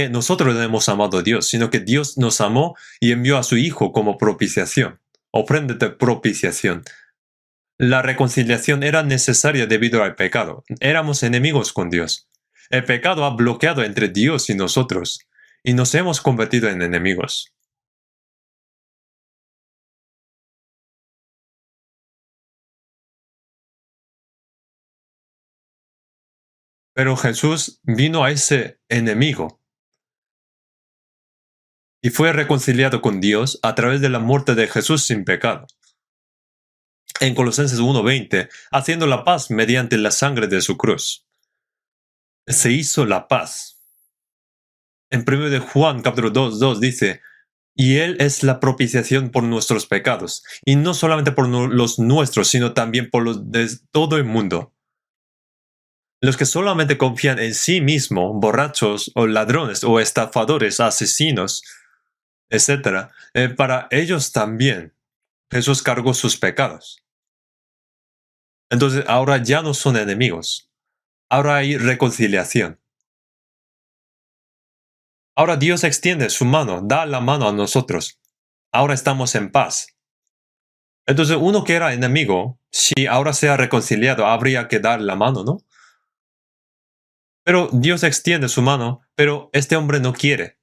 nosotros le hemos amado a Dios, sino que Dios nos amó y envió a su Hijo como propiciación, ofrenda de propiciación. La reconciliación era necesaria debido al pecado. Éramos enemigos con Dios. El pecado ha bloqueado entre Dios y nosotros, y nos hemos convertido en enemigos. Pero Jesús vino a ese enemigo y fue reconciliado con Dios a través de la muerte de Jesús sin pecado. En Colosenses 1:20, haciendo la paz mediante la sangre de su cruz. Se hizo la paz. En 1 de Juan, capítulo 2 dice, y Él es la propiciación por nuestros pecados, y no solamente por los nuestros, sino también por los de todo el mundo. Los que solamente confían en sí mismos, borrachos o ladrones o estafadores, asesinos, etc., para ellos también Jesús cargó sus pecados. Entonces ahora ya no son enemigos. Ahora hay reconciliación. Ahora Dios extiende su mano, da la mano a nosotros. Ahora estamos en paz. Entonces uno que era enemigo, si ahora se ha reconciliado, habría que dar la mano, ¿no? Pero Dios extiende su mano, pero este hombre no quiere.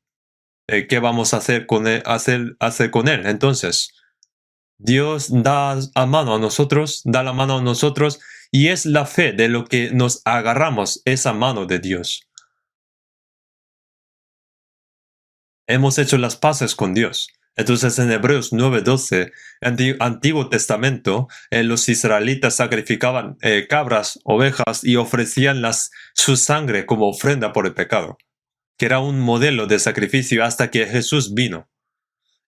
¿Qué vamos a hacer con él? Hacer con él? Entonces, Dios da a mano a nosotros, da la mano a nosotros, y es la fe de lo que nos agarramos esa mano de Dios. Hemos hecho las paces con Dios. Entonces en Hebreos 9:12, Antiguo Testamento, los israelitas sacrificaban cabras, ovejas y ofrecían su sangre como ofrenda por el pecado, que era un modelo de sacrificio hasta que Jesús vino.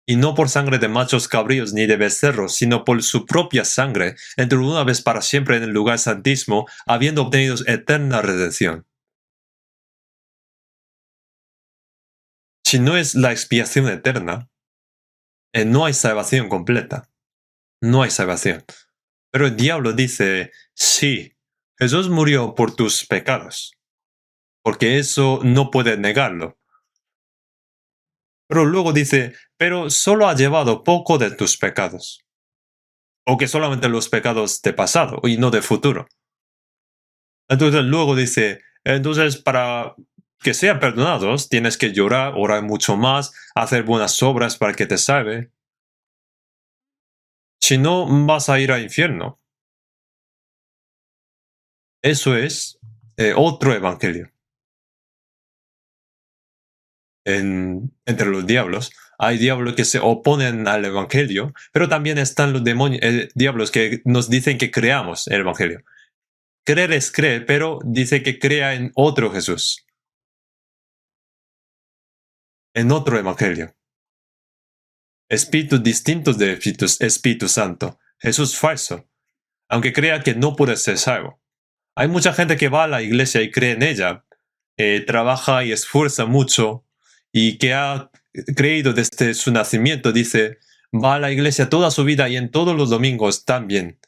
Y no por sangre de machos cabríos ni de becerros, sino por su propia sangre, entró una vez para siempre en el lugar santísimo, habiendo obtenido eterna redención. Si no es la expiación eterna, no hay salvación completa. No hay salvación. Pero el diablo dice, sí, Jesús murió por tus pecados, porque eso no puede negarlo. Pero luego dice, pero solo ha llevado poco de tus pecados. O que solamente los pecados de pasado y no de futuro. Entonces luego dice, entonces para que sean perdonados tienes que llorar, orar mucho más, hacer buenas obras para que te salve. Si no, vas a ir al infierno. Eso es otro evangelio. Entre los diablos hay diablos que se oponen al evangelio, pero también están los demonios, diablos que nos dicen que creamos el evangelio. Creer es creer, pero dice que crea en otro Jesús, en otro evangelio. Espíritus distintos de Espíritu Santo. Jesús falso, aunque crea que no puede ser salvo. Hay mucha gente que va a la iglesia y cree en ella, trabaja y esfuerza mucho, y que ha creído desde su nacimiento, dice, va a la iglesia toda su vida y en todos los domingos también.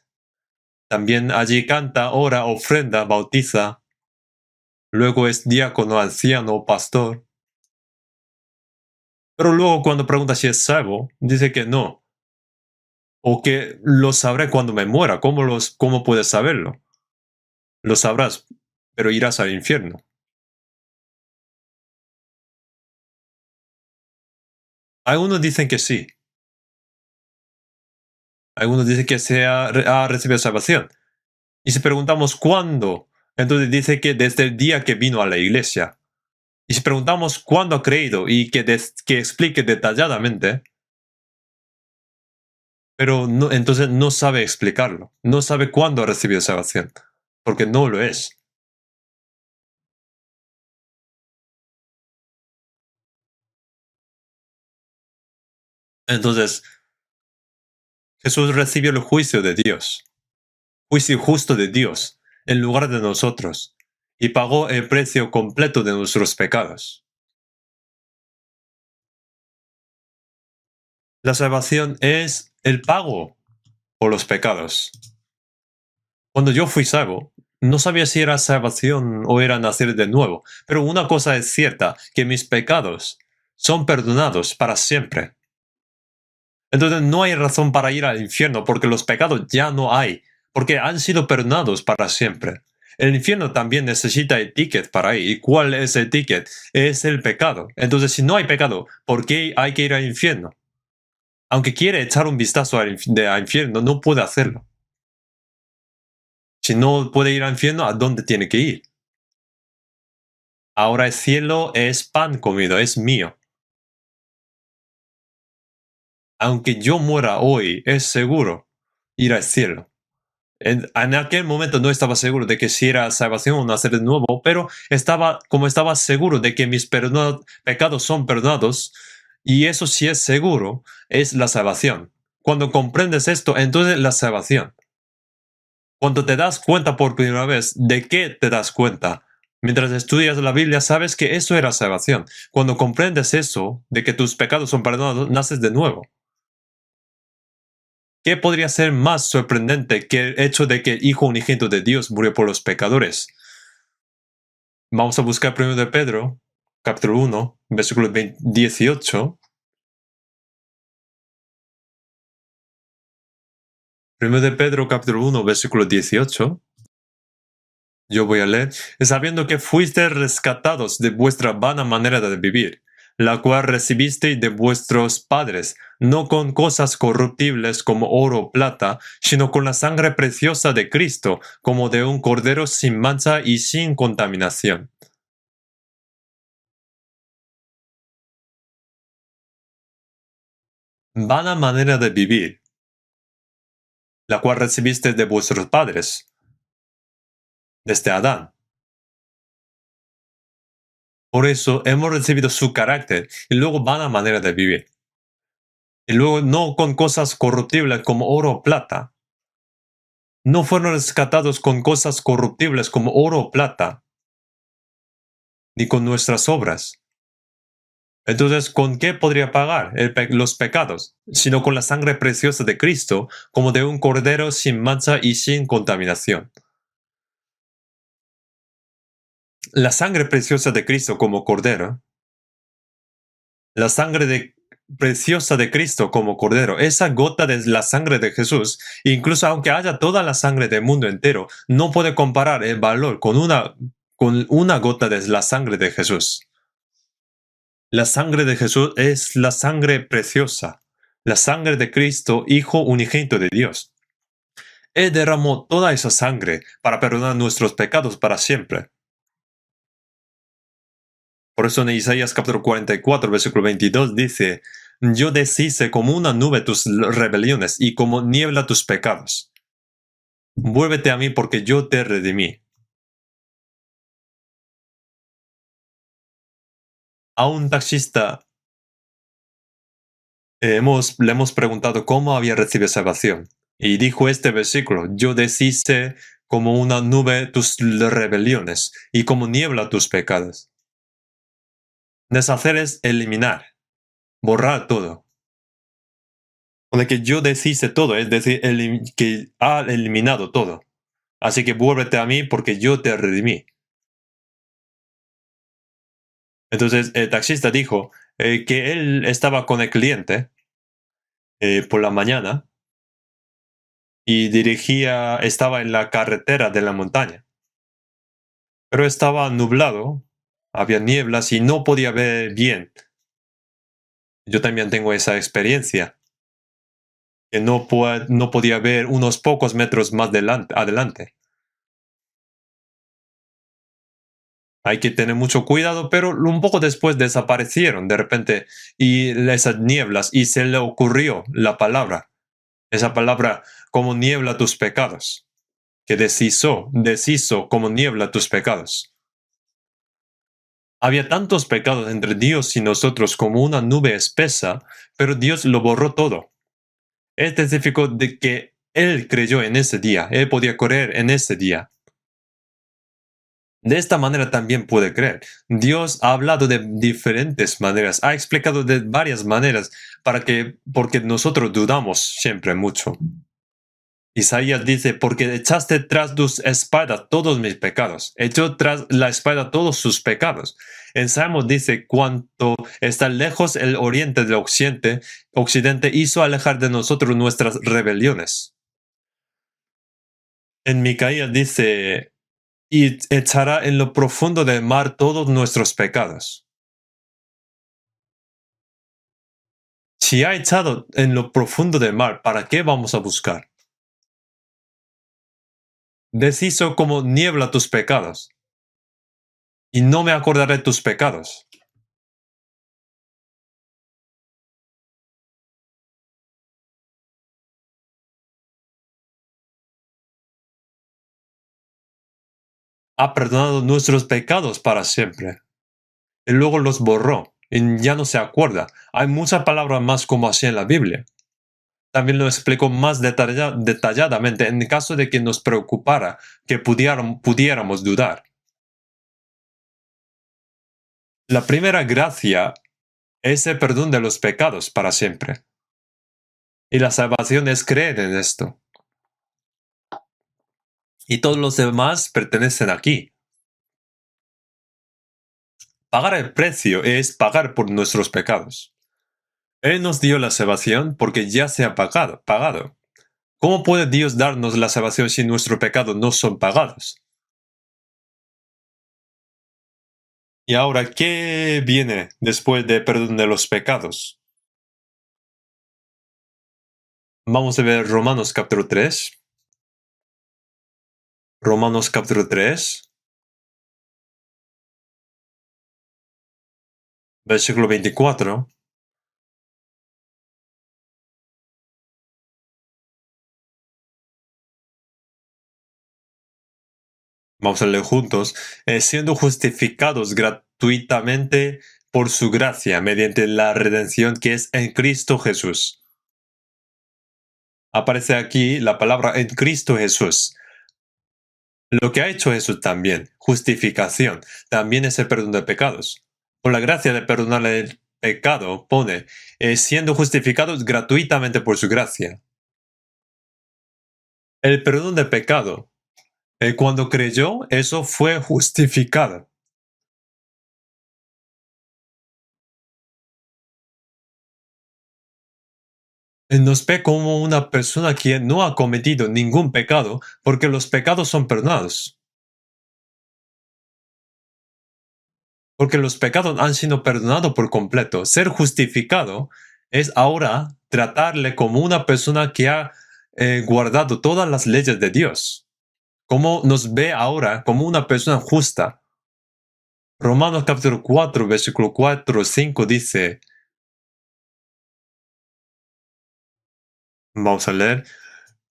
También allí canta, ora, ofrenda, bautiza. Luego es diácono, anciano, pastor. Pero luego cuando pregunta si es salvo, dice que no. O que lo sabré cuando me muera. ¿Cómo puedes saberlo? Lo sabrás, pero irás al infierno. Algunos dicen que sí. Algunos dicen que ha recibido salvación. Y si preguntamos cuándo, entonces dice que desde el día que vino a la iglesia. Y si preguntamos cuándo ha creído y que explique detalladamente, pero no, entonces no sabe explicarlo. No sabe cuándo ha recibido salvación, porque no lo es. Entonces, Jesús recibió el juicio de Dios, juicio justo de Dios, en lugar de nosotros, y pagó el precio completo de nuestros pecados. La salvación es el pago por los pecados. Cuando yo fui salvo, no sabía si era salvación o era nacer de nuevo, pero una cosa es cierta, que mis pecados son perdonados para siempre. Entonces no hay razón para ir al infierno porque los pecados ya no hay, porque han sido perdonados para siempre. El infierno también necesita el ticket para ir. ¿Y cuál es el ticket? Es el pecado. Entonces si no hay pecado, ¿por qué hay que ir al infierno? Aunque quiere echar un vistazo al infierno, no puede hacerlo. Si no puede ir al infierno, ¿a dónde tiene que ir? Ahora el cielo es pan comido, es mío. Aunque yo muera hoy, es seguro ir al cielo. En aquel momento no estaba seguro de que si era salvación o nacer de nuevo, pero como estaba seguro de que mis pecados son perdonados, y eso sí es seguro, es la salvación. Cuando comprendes esto, entonces la salvación. Cuando te das cuenta por primera vez, ¿de qué te das cuenta? Mientras estudias la Biblia, sabes que eso era salvación. Cuando comprendes eso, de que tus pecados son perdonados, naces de nuevo. ¿Qué podría ser más sorprendente que el hecho de que el Hijo unigénito de Dios murió por los pecadores? Vamos a buscar primero de Pedro, capítulo 1, versículo 18. Primero de Pedro, capítulo 1, versículo 18. Yo voy a leer. Sabiendo que fuisteis rescatados de vuestra vana manera de vivir, la cual recibisteis de vuestros padres, no con cosas corruptibles como oro o plata, sino con la sangre preciosa de Cristo, como de un cordero sin mancha y sin contaminación. Vana manera de vivir, la cual recibisteis de vuestros padres, desde Adán. Por eso hemos recibido su carácter y luego vana manera de vivir. Y luego no con cosas corruptibles como oro o plata. No fueron rescatados con cosas corruptibles como oro o plata, ni con nuestras obras. Entonces, ¿con qué podría pagar los pecados? Sino con la sangre preciosa de Cristo, como de un cordero sin mancha y sin contaminación. La sangre preciosa de Cristo como cordero, la preciosa de Cristo como cordero, esa gota de la sangre de Jesús, incluso aunque haya toda la sangre del mundo entero, no puede comparar el valor con una gota de la sangre de Jesús. La sangre de Jesús es la sangre preciosa, la sangre de Cristo, Hijo unigénito de Dios. Él derramó toda esa sangre para perdonar nuestros pecados para siempre. Por eso en Isaías capítulo 44, versículo 22 dice, yo deshice como una nube tus rebeliones y como niebla tus pecados. Vuélvete a mí porque yo te redimí. A un taxista le hemos preguntado cómo había recibido salvación. Y dijo este versículo, yo deshice como una nube tus rebeliones y como niebla tus pecados. Deshacer es eliminar, borrar todo. De que yo deshice todo, es decir, que ha eliminado todo. Así que vuélvete a mí porque yo te redimí. Entonces el taxista dijo que él estaba con el cliente por la mañana y estaba en la carretera de la montaña. Pero estaba nublado, había nieblas y no podía ver bien. Yo también tengo esa experiencia, que no podía ver unos pocos metros más adelante. Hay que tener mucho cuidado, pero un poco después desaparecieron de repente y esas nieblas y se le ocurrió la palabra, esa palabra como niebla tus pecados, que deshizo como niebla tus pecados. Había tantos pecados entre Dios y nosotros como una nube espesa, pero Dios lo borró todo. Él testificó de que Él creyó en ese día, Él podía correr en ese día. De esta manera también puede creer. Dios ha hablado de diferentes maneras, ha explicado de varias maneras porque nosotros dudamos siempre mucho. Isaías dice, porque echaste tras tus espaldas todos mis pecados, echó tras la espalda todos sus pecados. En Salmos dice, cuanto está lejos el oriente del occidente hizo alejar de nosotros nuestras rebeliones. En Micaías dice, y echará en lo profundo del mar todos nuestros pecados. Si ha echado en lo profundo del mar, ¿para qué vamos a buscar? Deshizo como niebla tus pecados, y no me acordaré de tus pecados. ha perdonado nuestros pecados para siempre. Y luego los borró y ya no se acuerda. Hay muchas palabras más como así en la Biblia. También lo explicó más detalladamente en el caso de que nos preocupara que pudiéramos dudar. La primera gracia es el perdón de los pecados para siempre. Y la salvación es creer en esto. Y todos los demás pertenecen aquí. Pagar el precio es pagar por nuestros pecados. Él nos dio la salvación porque ya se ha pagado. ¿Cómo puede Dios darnos la salvación si nuestros pecados no son pagados? Y ahora, ¿qué viene después del perdón de los pecados? Vamos a ver Romanos capítulo 3. Romanos capítulo 3, versículo 24. Vamos a leer juntos. Siendo justificados gratuitamente por su gracia, mediante la redención que es en Cristo Jesús. Aparece aquí la palabra en Cristo Jesús. Lo que ha hecho Jesús también, justificación, también es el perdón de pecados. Por la gracia de perdonar el pecado, pone, siendo justificados gratuitamente por su gracia. El perdón de pecado, cuando creyó, eso fue justificado. Nos ve como una persona que no ha cometido ningún pecado, porque los pecados son perdonados. Porque los pecados han sido perdonados por completo. Ser justificado es ahora tratarle como una persona que ha guardado todas las leyes de Dios. Como nos ve ahora como una persona justa. Romanos capítulo 4, versículo 4, 5 dice, vamos a leer,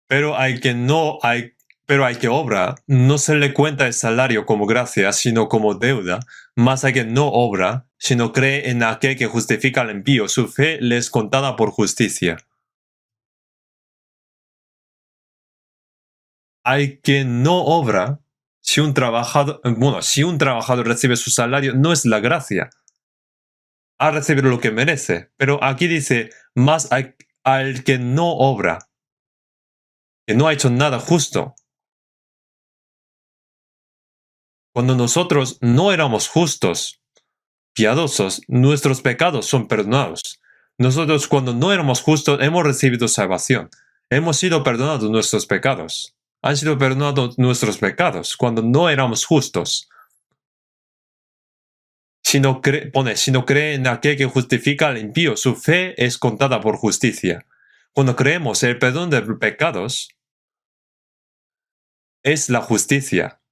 pero hay que obra, no se le cuenta el salario como gracia, sino como deuda, más hay que no obra, sino cree en aquel que justifica al impío, su fe le es contada por justicia. Hay que no obra, si un trabajador recibe su salario, no es la gracia, ha recibido lo que merece, pero aquí dice, más al que no obra, que no ha hecho nada justo. Cuando nosotros no éramos justos, piadosos, nuestros pecados son perdonados. Nosotros cuando no éramos justos hemos recibido salvación. Hemos sido perdonados nuestros pecados. Han sido perdonados nuestros pecados cuando no éramos justos. Si no cree en aquel que justifica al impío, su fe es contada por justicia. Cuando creemos el perdón de pecados, es la justicia.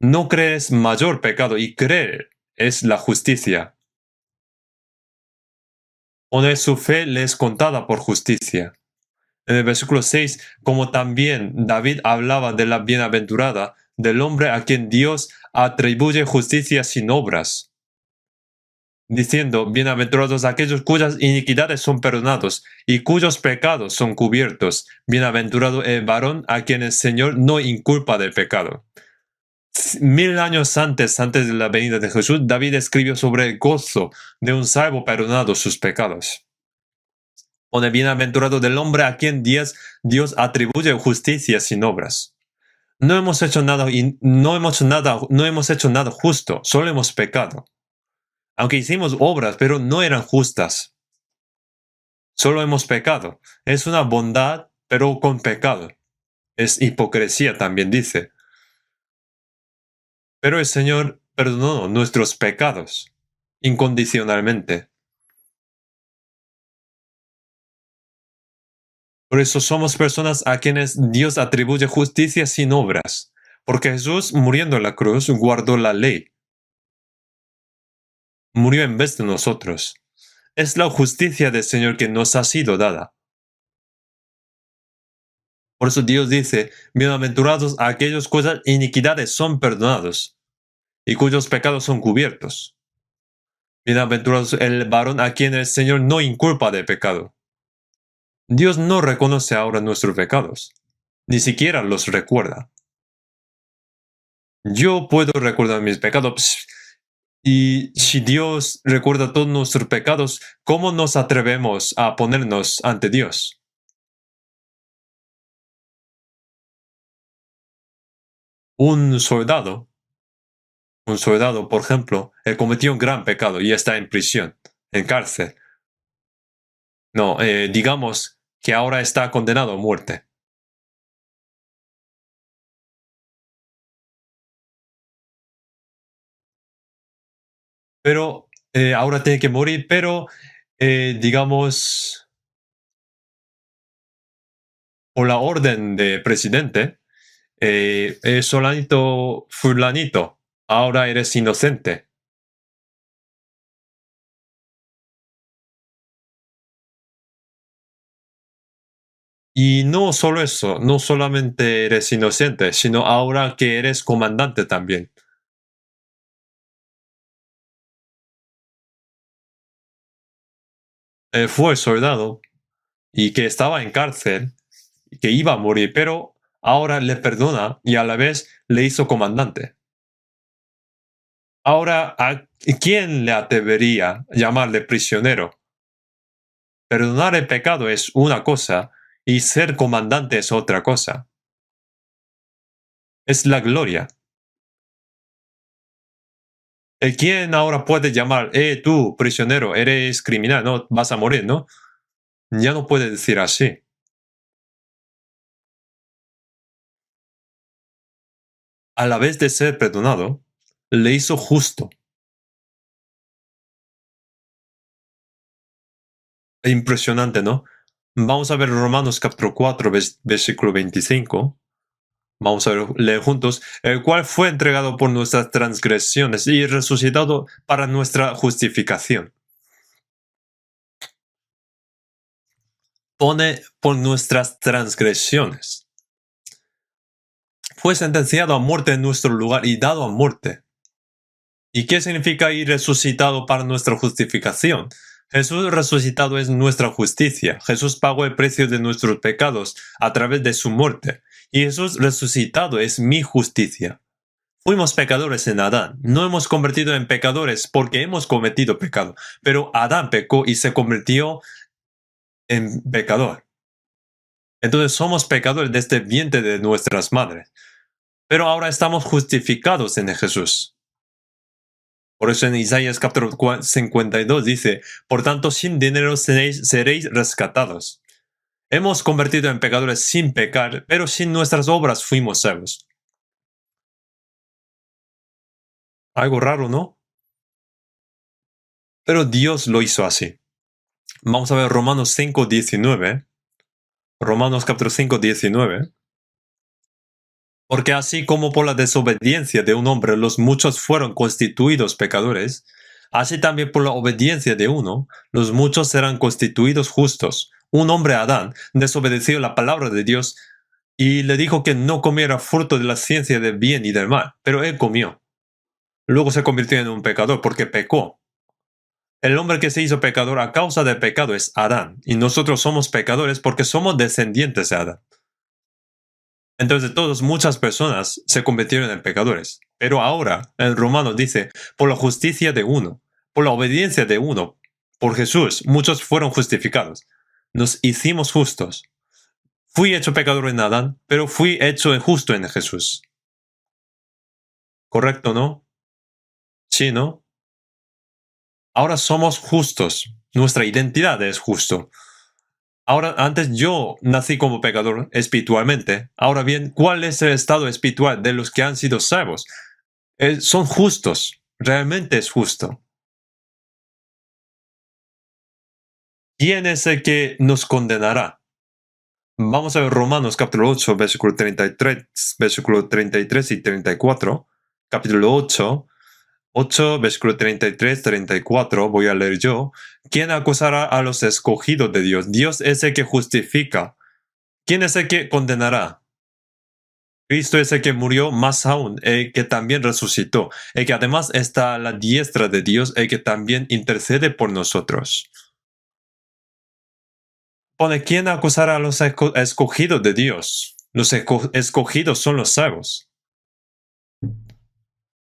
No crees mayor pecado y creer es la justicia. Poner su fe le es contada por justicia. En el versículo 6, como también David hablaba de la bienaventurada, del hombre a quien Dios atribuye justicia sin obras, diciendo, bienaventurados aquellos cuyas iniquidades son perdonados y cuyos pecados son cubiertos. Bienaventurado el varón a quien el Señor no inculpa del pecado. 1000 años antes de la venida de Jesús, David escribió sobre el gozo de un salvo perdonado sus pecados. Pone bienaventurado del hombre a quien Dios atribuye justicia sin obras. No hemos hecho nada y no hemos hecho nada justo, solo hemos pecado. Aunque hicimos obras, pero no eran justas. Solo hemos pecado. Es una bondad, pero con pecado. Es hipocresía, también dice. Pero el Señor perdonó nuestros pecados incondicionalmente. Por eso somos personas a quienes Dios atribuye justicia sin obras, porque Jesús, muriendo en la cruz, guardó la ley. Murió en vez de nosotros. Es la justicia del Señor que nos ha sido dada. Por eso Dios dice, bienaventurados aquellos cuyas iniquidades son perdonados y cuyos pecados son cubiertos. Bienaventurados el varón a quien el Señor no inculpa de pecado. Dios no reconoce ahora nuestros pecados, ni siquiera los recuerda. Yo puedo recordar mis pecados, y si Dios recuerda todos nuestros pecados, ¿cómo nos atrevemos a ponernos ante Dios? Un soldado, por ejemplo, él cometió un gran pecado y está en prisión, en cárcel. No, digamos que ahora está condenado a muerte. Pero ahora tiene que morir, pero digamos, por la orden de presidente, Solanito fulanito, ahora eres inocente. Y no solo eso, no solamente eres inocente, sino ahora que eres comandante también. Fue soldado y que estaba en cárcel, y que iba a morir, pero ahora le perdona y a la vez le hizo comandante. Ahora, ¿a quién le atrevería llamarle prisionero? Perdonar el pecado es una cosa y ser comandante es otra cosa. Es la gloria. ¿Quién ahora puede llamar, tú, prisionero, eres criminal, no vas a morir, ¿no? Ya no puede decir así. A la vez de ser perdonado, le hizo justo. Impresionante, ¿no? Vamos a ver Romanos capítulo 4, versículo 25. Vamos a leer juntos, el cual fue entregado por nuestras transgresiones y resucitado para nuestra justificación. Pone por nuestras transgresiones. Fue sentenciado a muerte en nuestro lugar y dado a muerte. ¿Y qué significa ir resucitado para nuestra justificación? Jesús resucitado es nuestra justicia. Jesús pagó el precio de nuestros pecados a través de su muerte. Y Jesús resucitado es mi justicia. Fuimos pecadores en Adán. No hemos convertido en pecadores porque hemos cometido pecado. Pero Adán pecó y se convirtió en pecador. Entonces somos pecadores desde el vientre de nuestras madres. Pero ahora estamos justificados en Jesús. Por eso en Isaías capítulo 52 dice, por tanto sin dinero seréis rescatados. Hemos convertido en pecadores sin pecar, pero sin nuestras obras fuimos salvos. Algo raro, ¿no? Pero Dios lo hizo así. Vamos a ver Romanos 5:19. Romanos capítulo 5:19. Porque así como por la desobediencia de un hombre los muchos fueron constituidos pecadores, así también por la obediencia de uno, los muchos serán constituidos justos. Un hombre, Adán, desobedeció la palabra de Dios y le dijo que no comiera fruto de la ciencia del bien y del mal, pero él comió. Luego se convirtió en un pecador porque pecó. El hombre que se hizo pecador a causa del pecado es Adán, y nosotros somos pecadores porque somos descendientes de Adán. Entonces muchas personas se convirtieron en pecadores. Pero ahora, el romano dice, por la justicia de uno, por la obediencia de uno, por Jesús, muchos fueron justificados. Nos hicimos justos. Fui hecho pecador en Adán, pero fui hecho justo en Jesús. ¿Correcto, no? Sí, ¿no? Ahora somos justos. Nuestra identidad es justo. Ahora, antes yo nací como pecador espiritualmente. Ahora bien, ¿cuál es el estado espiritual de los que han sido salvos? Son justos. Realmente es justo. ¿Quién es el que nos condenará? Vamos a ver Romanos capítulo 8, versículo 33 y 34. Capítulo 8, versículo 33, 34, voy a leer yo. ¿Quién acusará a los escogidos de Dios? Dios es el que justifica. ¿Quién es el que condenará? Cristo es el que murió, más aún, el que también resucitó, el que además está a la diestra de Dios, el que también intercede por nosotros. Pone, ¿quién acusará a los escogidos de Dios? Los escogidos son los salvos.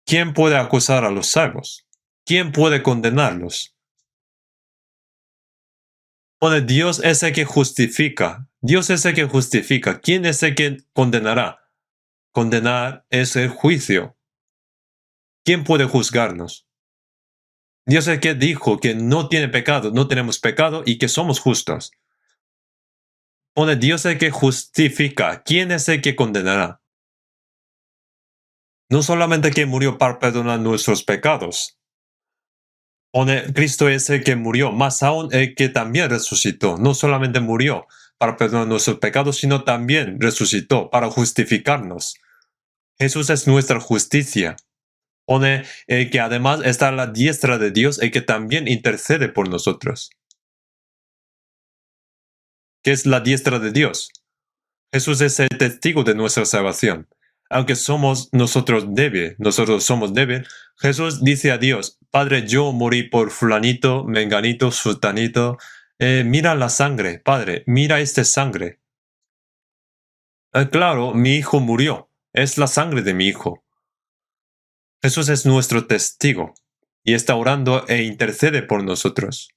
¿Quién puede acusar a los salvos? ¿Quién puede condenarlos? Pone, Dios es el que justifica. Dios es el que justifica. ¿Quién es el que condenará? Condenar es el juicio. ¿Quién puede juzgarnos? Dios es el que dijo que no tiene pecado, no tenemos pecado y que somos justos. Pone, Dios es el que justifica. ¿Quién es el que condenará? No solamente que murió para perdonar nuestros pecados. Pone, Cristo es el que murió, más aún el que también resucitó. No solamente murió para perdonar nuestros pecados, sino también resucitó para justificarnos. Jesús es nuestra justicia. Pone el que además está a la diestra de Dios, el que también intercede por nosotros. ¿Qué es la diestra de Dios? Jesús es el testigo de nuestra salvación. Aunque nosotros somos débiles, Jesús dice a Dios, Padre, yo morí por fulanito, menganito, sultanito. Mira la sangre, Padre, mira esta sangre. Claro, mi hijo murió. Es la sangre de mi hijo. Jesús es nuestro testigo y está orando e intercede por nosotros.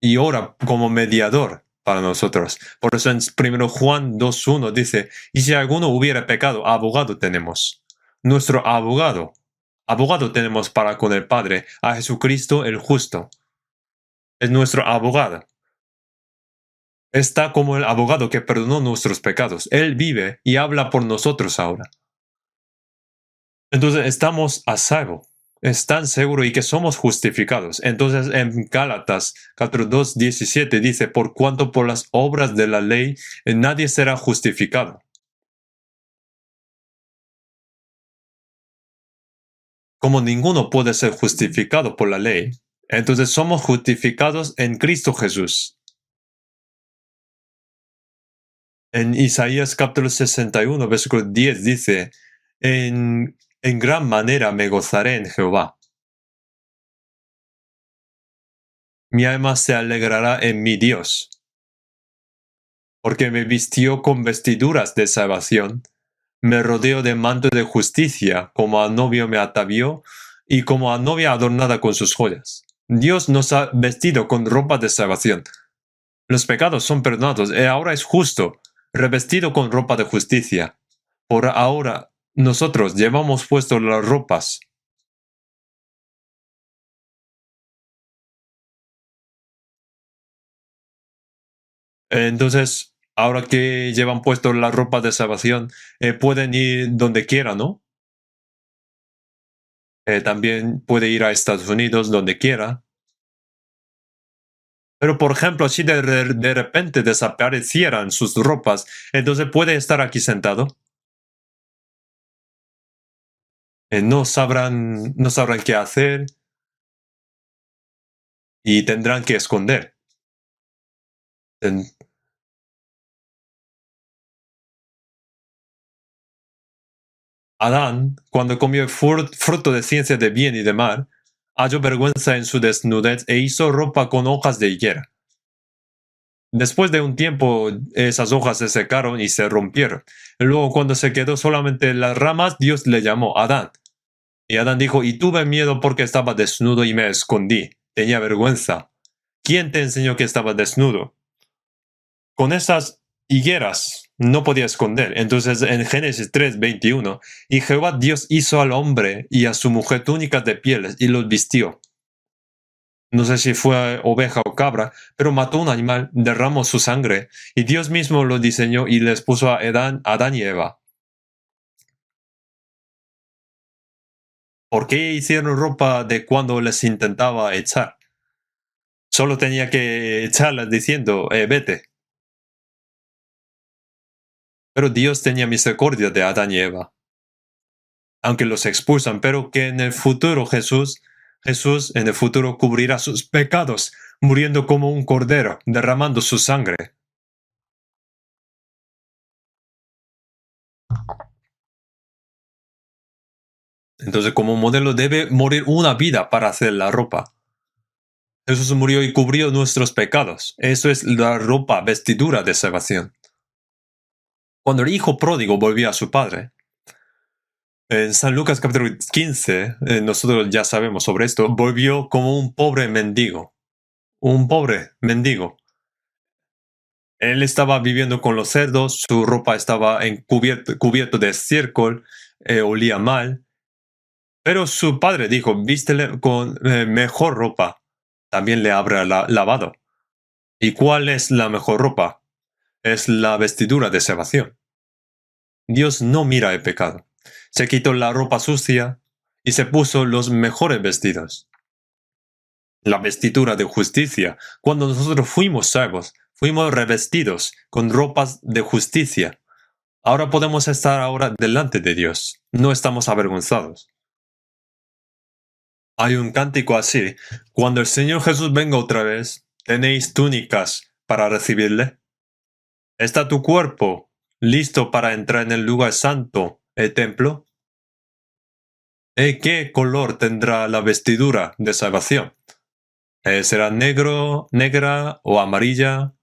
Y ora como mediador para nosotros. Por eso en 1 Juan 2.1 dice, y si alguno hubiera pecado, abogado tenemos. Nuestro abogado. Abogado tenemos para con el Padre, a Jesucristo el justo. Es nuestro abogado. Está como el abogado que perdonó nuestros pecados. Él vive y habla por nosotros ahora. Entonces estamos a salvo. Es tan seguro y que somos justificados. Entonces en Gálatas 4:2-17 dice, por cuanto por las obras de la ley nadie será justificado. Como ninguno puede ser justificado por la ley, entonces somos justificados en Cristo Jesús. En Isaías capítulo 61, versículo 10 dice, en gran manera me gozaré en Jehová. Mi alma se alegrará en mi Dios, porque me vistió con vestiduras de salvación, me rodeó de manto de justicia, como a novio me atavió, y como a novia adornada con sus joyas. Dios nos ha vestido con ropa de salvación. Los pecados son perdonados, y ahora es justo, revestido con ropa de justicia. Por ahora, nosotros llevamos puesto las ropas. Entonces, ahora que llevan puesto la ropa de salvación, pueden ir donde quieran, ¿no? También puede ir a Estados Unidos, donde quiera. Pero, por ejemplo, si de repente desaparecieran sus ropas, entonces puede estar aquí sentado. No sabrán qué hacer y tendrán que esconder. En- Adán, cuando comió el fruto de ciencia de bien y de mal, halló vergüenza en su desnudez e hizo ropa con hojas de higuera. Después de un tiempo, esas hojas se secaron y se rompieron. Luego, cuando se quedó solamente las ramas, Dios le llamó Adán. Y Adán dijo, y tuve miedo porque estaba desnudo y me escondí. Tenía vergüenza. ¿Quién te enseñó que estaba desnudo? Con esas higueras no podía esconder. Entonces en Génesis 3:21, y Jehová Dios hizo al hombre y a su mujer túnicas de pieles y los vistió. No sé si fue oveja o cabra, pero mató un animal, derramó su sangre, y Dios mismo lo diseñó y les puso a Adán y Eva. ¿Por qué hicieron ropa de cuando les intentaba echar? Solo tenía que echarlas diciendo, vete. Pero Dios tenía misericordia de Adán y Eva, aunque los expulsan, pero que en el futuro Jesús en el futuro cubrirá sus pecados muriendo como un cordero, derramando su sangre. Entonces, como modelo debe morir una vida para hacer la ropa. Jesús murió y cubrió nuestros pecados. Eso es la ropa, vestidura de salvación. Cuando el hijo pródigo volvió a su padre, en San Lucas capítulo 15, nosotros ya sabemos sobre esto, volvió como un pobre mendigo. Un pobre mendigo. Él estaba viviendo con los cerdos, su ropa estaba cubierto de estiércol, olía mal. Pero su padre dijo, vístele con mejor ropa. También le habrá lavado. ¿Y cuál es la mejor ropa? Es la vestidura de salvación. Dios no mira el pecado. Se quitó la ropa sucia y se puso los mejores vestidos. La vestidura de justicia. Cuando nosotros fuimos salvos, fuimos revestidos con ropas de justicia. Ahora podemos estar ahora delante de Dios. No estamos avergonzados. Hay un cántico así. Cuando el Señor Jesús venga otra vez, ¿tenéis túnicas para recibirle? ¿Está tu cuerpo listo para entrar en el lugar santo, el templo? ¿Qué color tendrá la vestidura de salvación? ¿Será negro, negra o amarilla?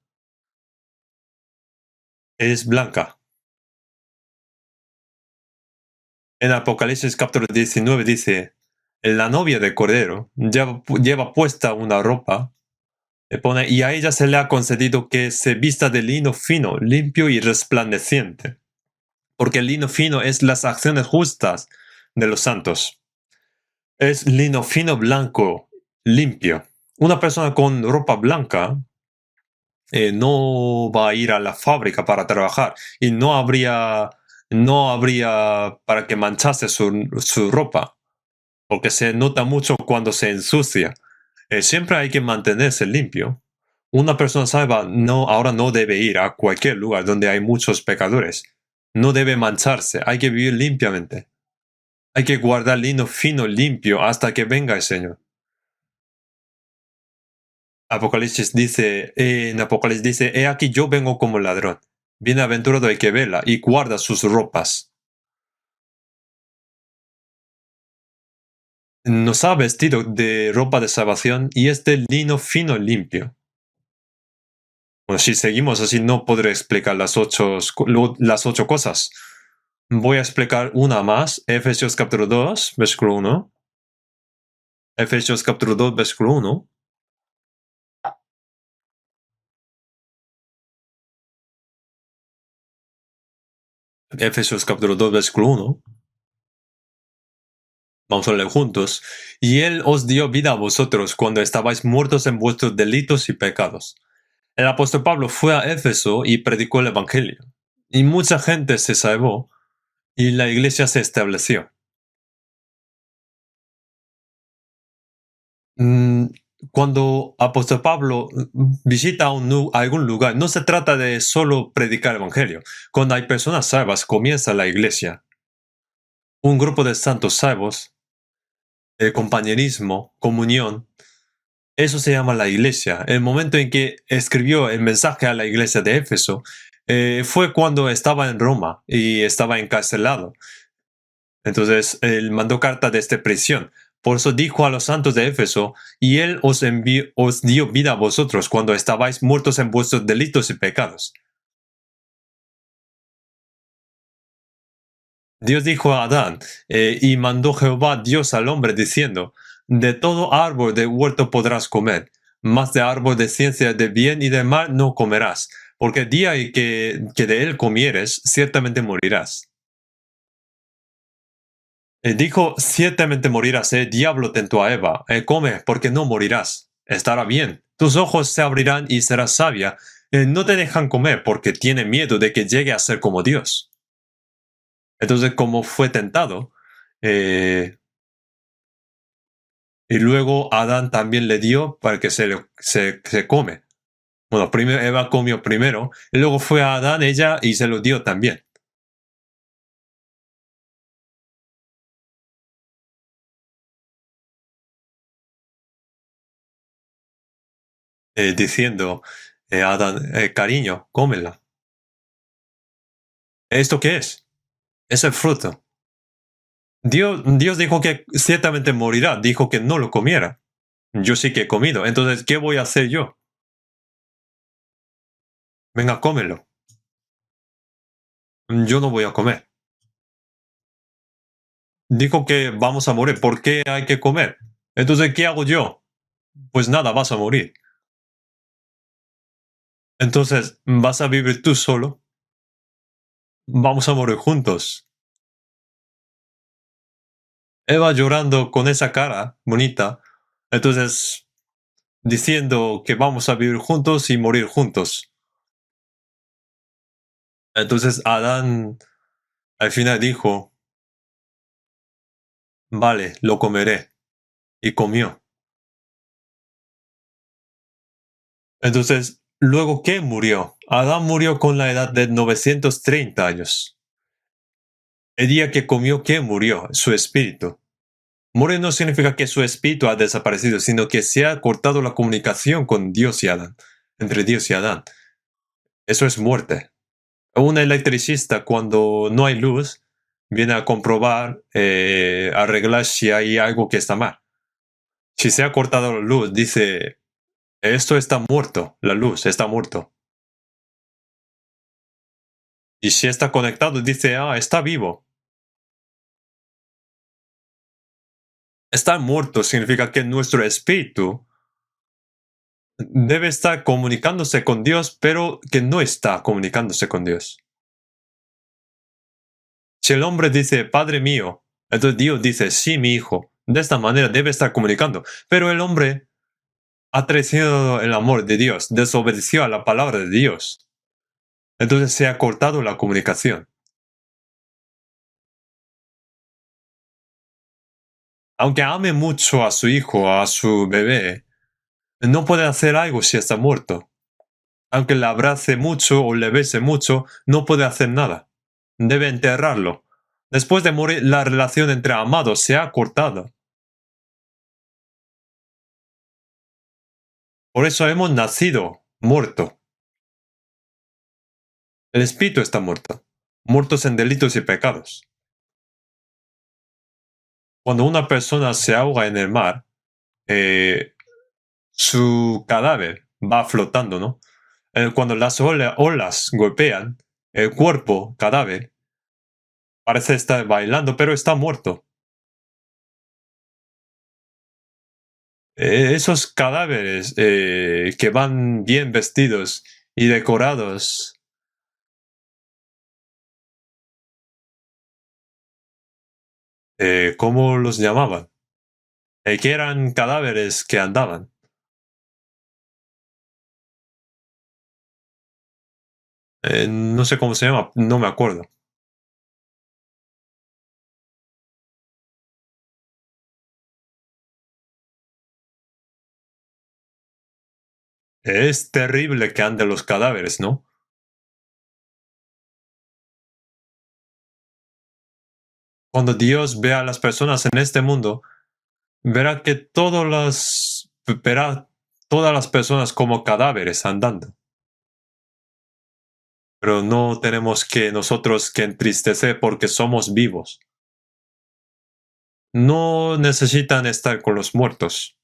Es blanca. En Apocalipsis capítulo 19 dice, la novia del Cordero lleva puesta una ropa, le pone, y a ella se le ha concedido que se vista de lino fino, limpio y resplandeciente, porque el lino fino es las acciones justas de los santos. Es lino fino blanco, limpio. Una persona con ropa blanca no va a ir a la fábrica para trabajar y no habría para que manchase su ropa, porque se nota mucho cuando se ensucia. Siempre hay que mantenerse limpio. Una persona salva ahora no debe ir a cualquier lugar donde hay muchos pecadores. No debe mancharse, hay que vivir limpiamente. Hay que guardar lino fino limpio hasta que venga el Señor. En Apocalipsis dice, he aquí yo vengo como ladrón. Bienaventurado el que vela y guarda sus ropas. Nos ha vestido de ropa de salvación y este lino fino limpio. Bueno, si seguimos así no podré explicar las ocho cosas. Voy a explicar una más. Efesios capítulo 2, versículo 1. Efesios capítulo 2, versículo 1. Efesios capítulo 2, versículo 1. Vamos a leer juntos. Y Él os dio vida a vosotros cuando estabais muertos en vuestros delitos y pecados. El apóstol Pablo fue a Éfeso y predicó el Evangelio. Y mucha gente se salvó y la iglesia se estableció. Mm, Cuando apóstol Pablo visita algún lugar, no se trata de solo predicar el Evangelio. Cuando hay personas salvas, comienza la iglesia. Un grupo de santos salvos, compañerismo, comunión. Eso se llama la iglesia. El momento en que escribió el mensaje a la iglesia de Éfeso fue cuando estaba en Roma y estaba encarcelado. Entonces él mandó carta desde prisión. Por eso dijo a los santos de Éfeso, y él os dio vida a vosotros cuando estabais muertos en vuestros delitos y pecados. Dios dijo a Adán, y mandó Jehová Dios al hombre diciendo, de todo árbol de huerto podrás comer, mas de árbol de ciencia de bien y de mal no comerás, porque el día en que de él comieres, ciertamente morirás. Dijo, ciertamente morirás, diablo tentó a Eva, come, porque no morirás. Estará bien, tus ojos se abrirán y serás sabia. No te dejan comer porque tiene miedo de que llegue a ser como Dios. Entonces, como fue tentado, eh, y luego Adán también le dio para que se come. Bueno, primero Eva comió primero, y luego fue a Adán ella y se lo dio también. diciendo a Adán, cariño, cómela. ¿Esto qué es? Es el fruto. Dios dijo que ciertamente morirá, dijo que no lo comiera. Yo sí que he comido, entonces, ¿qué voy a hacer yo? Venga, cómelo. Yo no voy a comer. Dijo que vamos a morir, ¿por qué hay que comer? Entonces, ¿qué hago yo? Pues nada, vas a morir. Entonces, ¿vas a vivir tú solo? Vamos a morir juntos. Eva llorando con esa cara bonita, entonces diciendo que vamos a vivir juntos y morir juntos. Entonces Adán al final dijo, vale, lo comeré. Y comió. Entonces, ¿luego qué murió? Adán murió con la edad de 930 años. El día que comió, ¿qué murió? Su espíritu. Morir no significa que su espíritu ha desaparecido, sino que se ha cortado la comunicación con Dios y Adán, entre Dios y Adán. Eso es muerte. Un electricista, cuando no hay luz, viene a comprobar, arreglar si hay algo que está mal. Si se ha cortado la luz, dice, esto está muerto, la luz está muerto. Y si está conectado, dice, está vivo. Estar muerto significa que nuestro espíritu debe estar comunicándose con Dios, pero que no está comunicándose con Dios. Si el hombre dice, Padre mío, entonces Dios dice, sí, mi hijo. De esta manera debe estar comunicando. Pero el hombre ha traicionado el amor de Dios, desobedeció a la palabra de Dios. Entonces se ha cortado la comunicación. Aunque ame mucho a su hijo, a su bebé, no puede hacer algo si está muerto. Aunque le abrace mucho o le bese mucho, no puede hacer nada. Debe enterrarlo. Después de morir, la relación entre amados se ha cortado. Por eso hemos nacido muerto. El espíritu está muerto. Muertos en delitos y pecados. Cuando una persona se ahoga en el mar, su cadáver va flotando, ¿no? Cuando las olas golpean, el cuerpo, cadáver, parece estar bailando, pero está muerto. Esos cadáveres que van bien vestidos y decorados, ¿cómo los llamaban? Que eran cadáveres que andaban. No sé cómo se llama, no me acuerdo. Es terrible que anden los cadáveres, ¿no? Cuando Dios ve a las personas en este mundo, verá que verá todas las personas como cadáveres andando. Pero no tenemos que nosotros que entristecer porque somos vivos. No necesitan estar con los muertos.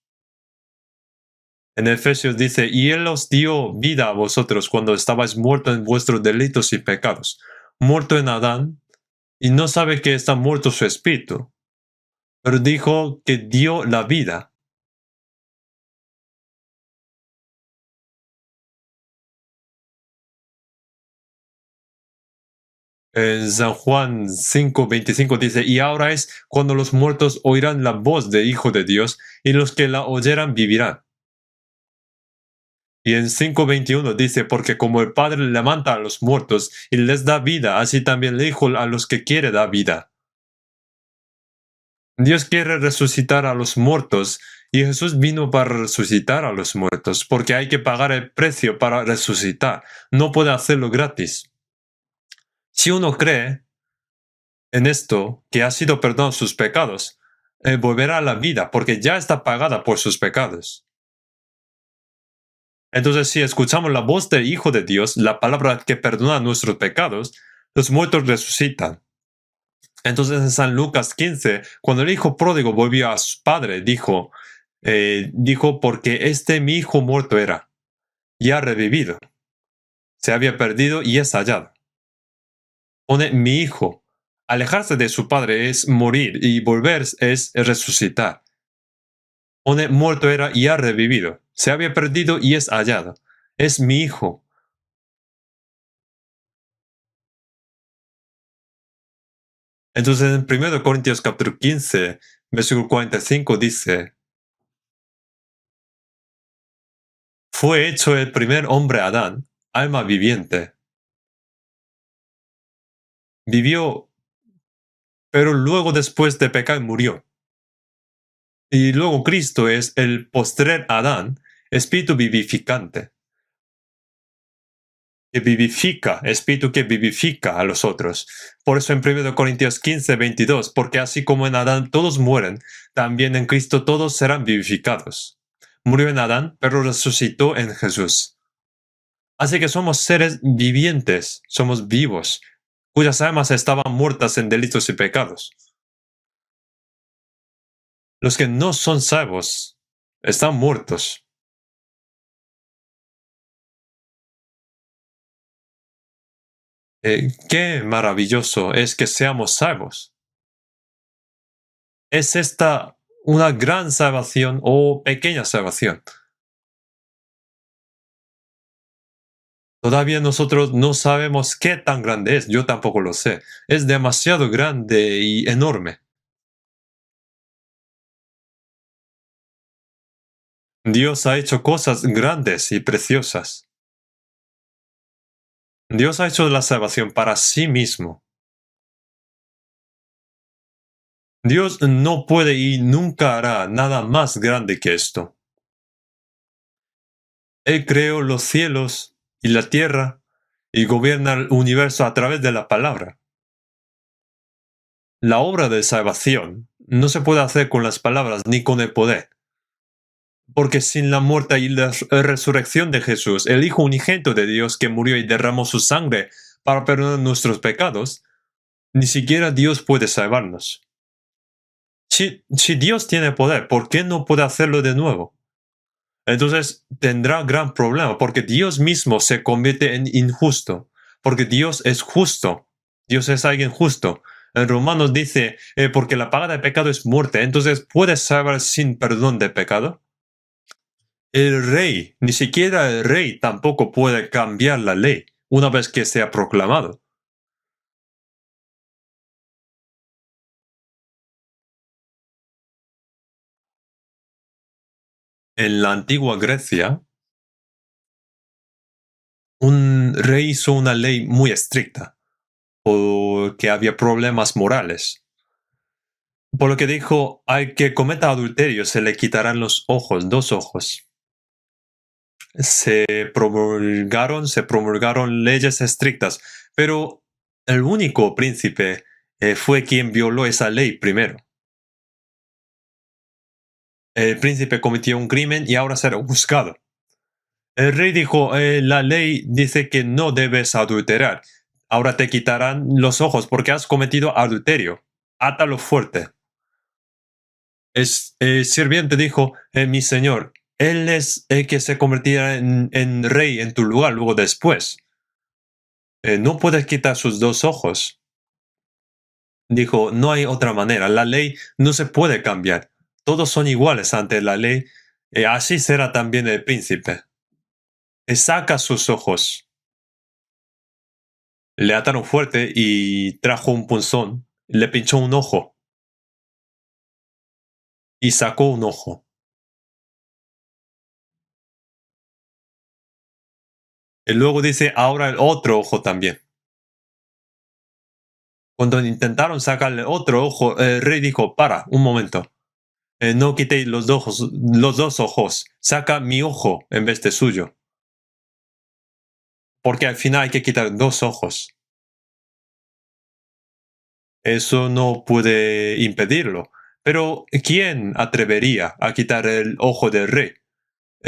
En Efesios dice, y Él os dio vida a vosotros cuando estabais muertos en vuestros delitos y pecados, muerto en Adán, y no sabe que está muerto su espíritu, pero dijo que dio la vida. En San Juan 5:25 dice, y ahora es cuando los muertos oirán la voz del Hijo de Dios, y los que la oyeran vivirán. Y en 5:21 dice, porque como el Padre levanta a los muertos y les da vida, así también el Hijo a los que quiere da vida. Dios quiere resucitar a los muertos y Jesús vino para resucitar a los muertos, porque hay que pagar el precio para resucitar. No puede hacerlo gratis. Si uno cree en esto, que ha sido perdonado sus pecados, volverá a la vida, porque ya está pagada por sus pecados. Entonces, si escuchamos la voz del Hijo de Dios, la palabra que perdona nuestros pecados, los muertos resucitan. Entonces, en San Lucas 15, cuando el hijo pródigo volvió a su padre, dijo, porque mi hijo muerto era, y ha revivido. Se había perdido y es hallado. Pone mi hijo. Alejarse de su padre es morir y volver es resucitar. Pone muerto era y ha revivido. Se había perdido y es hallado. Es mi hijo. Entonces en 1 Corintios capítulo 15, versículo 45 dice, fue hecho el primer hombre Adán, alma viviente. Vivió, pero luego después de pecar murió. Y luego Cristo es el postrer Adán, espíritu vivificante. Que vivifica, espíritu que vivifica a los otros. Por eso en 1 Corintios 15, 22, porque así como en Adán todos mueren, también en Cristo todos serán vivificados. Murió en Adán, pero resucitó en Jesús. Así que somos seres vivientes, somos vivos, cuyas almas estaban muertas en delitos y pecados. Los que no son salvos están muertos. Qué maravilloso es que seamos salvos. ¿Es esta una gran salvación o pequeña salvación? Todavía nosotros no sabemos qué tan grande es, yo tampoco lo sé. Es demasiado grande y enorme. Dios ha hecho cosas grandes y preciosas. Dios ha hecho la salvación para sí mismo. Dios no puede y nunca hará nada más grande que esto. Él creó los cielos y la tierra y gobierna el universo a través de la palabra. La obra de salvación no se puede hacer con las palabras ni con el poder. Porque sin la muerte y la resurrección de Jesús, el Hijo unigénito de Dios que murió y derramó su sangre para perdonar nuestros pecados, ni siquiera Dios puede salvarnos. Si Dios tiene poder, ¿por qué no puede hacerlo de nuevo? Entonces tendrá gran problema, porque Dios mismo se convierte en injusto, porque Dios es justo, Dios es alguien justo. En Romanos dice, porque la paga del pecado es muerte, entonces ¿puedes salvar sin perdón de pecado? El rey, ni siquiera el rey tampoco puede cambiar la ley una vez que sea proclamado. En la antigua Grecia, un rey hizo una ley muy estricta, porque había problemas morales. Por lo que dijo, al que cometa adulterio se le quitarán los ojos, 2 ojos. Se promulgaron leyes estrictas, pero el único príncipe fue quien violó esa ley primero. El príncipe cometió un crimen y ahora será juzgado. El rey dijo, la ley dice que no debes adulterar. Ahora te quitarán los ojos porque has cometido adulterio. Átalo fuerte. El sirviente dijo, mi señor, él es el que se convertirá en rey en tu lugar luego después. No puedes quitar sus 2 ojos. Dijo, no hay otra manera. La ley no se puede cambiar. Todos son iguales ante la ley. Así será también el príncipe. Saca sus ojos. Le ataron fuerte y trajo un punzón. Le pinchó un ojo. Y sacó un ojo. Y luego dice, ahora el otro ojo también. Cuando intentaron sacarle otro ojo, el rey dijo, para, un momento. No quitéis los 2 ojos. Saca mi ojo en vez de suyo. Porque al final hay que quitar 2 ojos. Eso no puede impedirlo. Pero ¿quién atrevería a quitar el ojo del rey?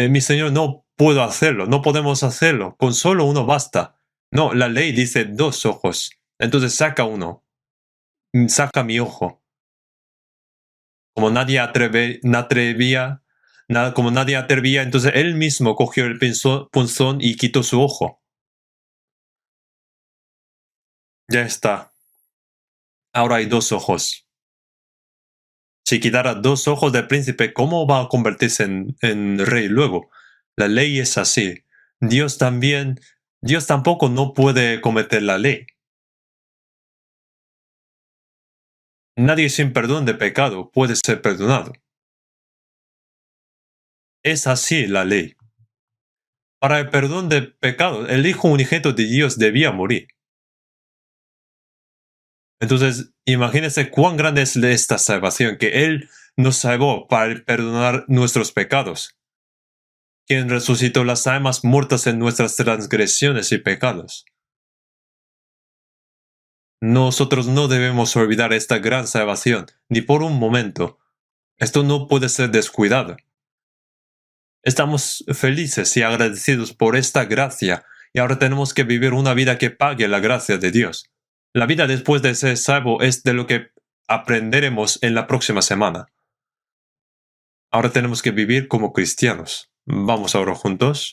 Mi señor no puedo hacerlo, no podemos hacerlo, con solo uno basta. No, la ley dice 2 ojos. Entonces saca uno, saca mi ojo. Como nadie como nadie atrevía, entonces él mismo cogió el punzón y quitó su ojo. Ya está. Ahora hay 2 ojos. Si quitara 2 ojos del príncipe, ¿cómo va a convertirse en rey luego? La ley es así. Dios tampoco no puede cometer la ley. Nadie sin perdón de pecado puede ser perdonado. Es así la ley. Para el perdón de pecado, el Hijo unigénito de Dios debía morir. Entonces, imagínense cuán grande es esta salvación, que Él nos salvó para perdonar nuestros pecados, quien resucitó las almas muertas en nuestras transgresiones y pecados. Nosotros no debemos olvidar esta gran salvación, ni por un momento. Esto no puede ser descuidado. Estamos felices y agradecidos por esta gracia, y ahora tenemos que vivir una vida que pague la gracia de Dios. La vida después de ser salvo es de lo que aprenderemos en la próxima semana. Ahora tenemos que vivir como cristianos. Vamos ahora juntos.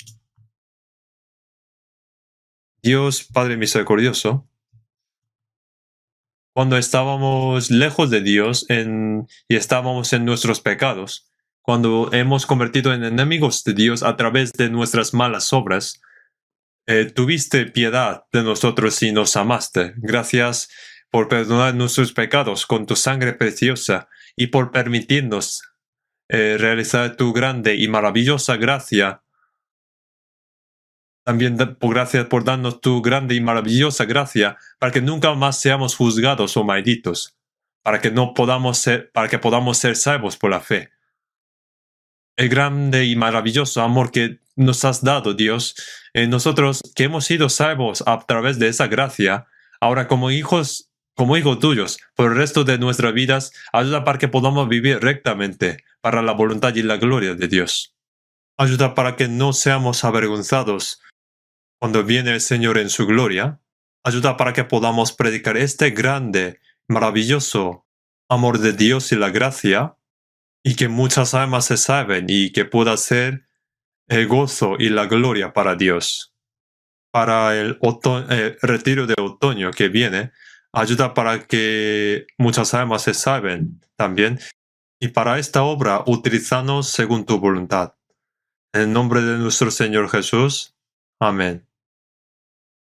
Dios Padre misericordioso, cuando estábamos lejos de Dios y estábamos en nuestros pecados, cuando hemos convertido en enemigos de Dios a través de nuestras malas obras, tuviste piedad de nosotros y nos amaste. Gracias por perdonar nuestros pecados con tu sangre preciosa y por permitirnos realizar tu grande y maravillosa gracia. También gracias por darnos tu grande y maravillosa gracia para que nunca más seamos juzgados o malditos, para que podamos ser salvos por la fe. El grande y maravilloso amor que nos has dado, Dios, nosotros que hemos sido salvos a través de esa gracia, ahora como hijos tuyos, por el resto de nuestras vidas, ayuda para que podamos vivir rectamente para la voluntad y la gloria de Dios. Ayuda para que no seamos avergonzados cuando viene el Señor en su gloria. Ayuda para que podamos predicar este grande, maravilloso amor de Dios y la gracia, y que muchas almas se salven y que pueda ser el gozo y la gloria para Dios. Para el retiro de otoño que viene, ayuda para que muchas almas se salven también. Y para esta obra, utilízanos según tu voluntad. En el nombre de nuestro Señor Jesús. Amén.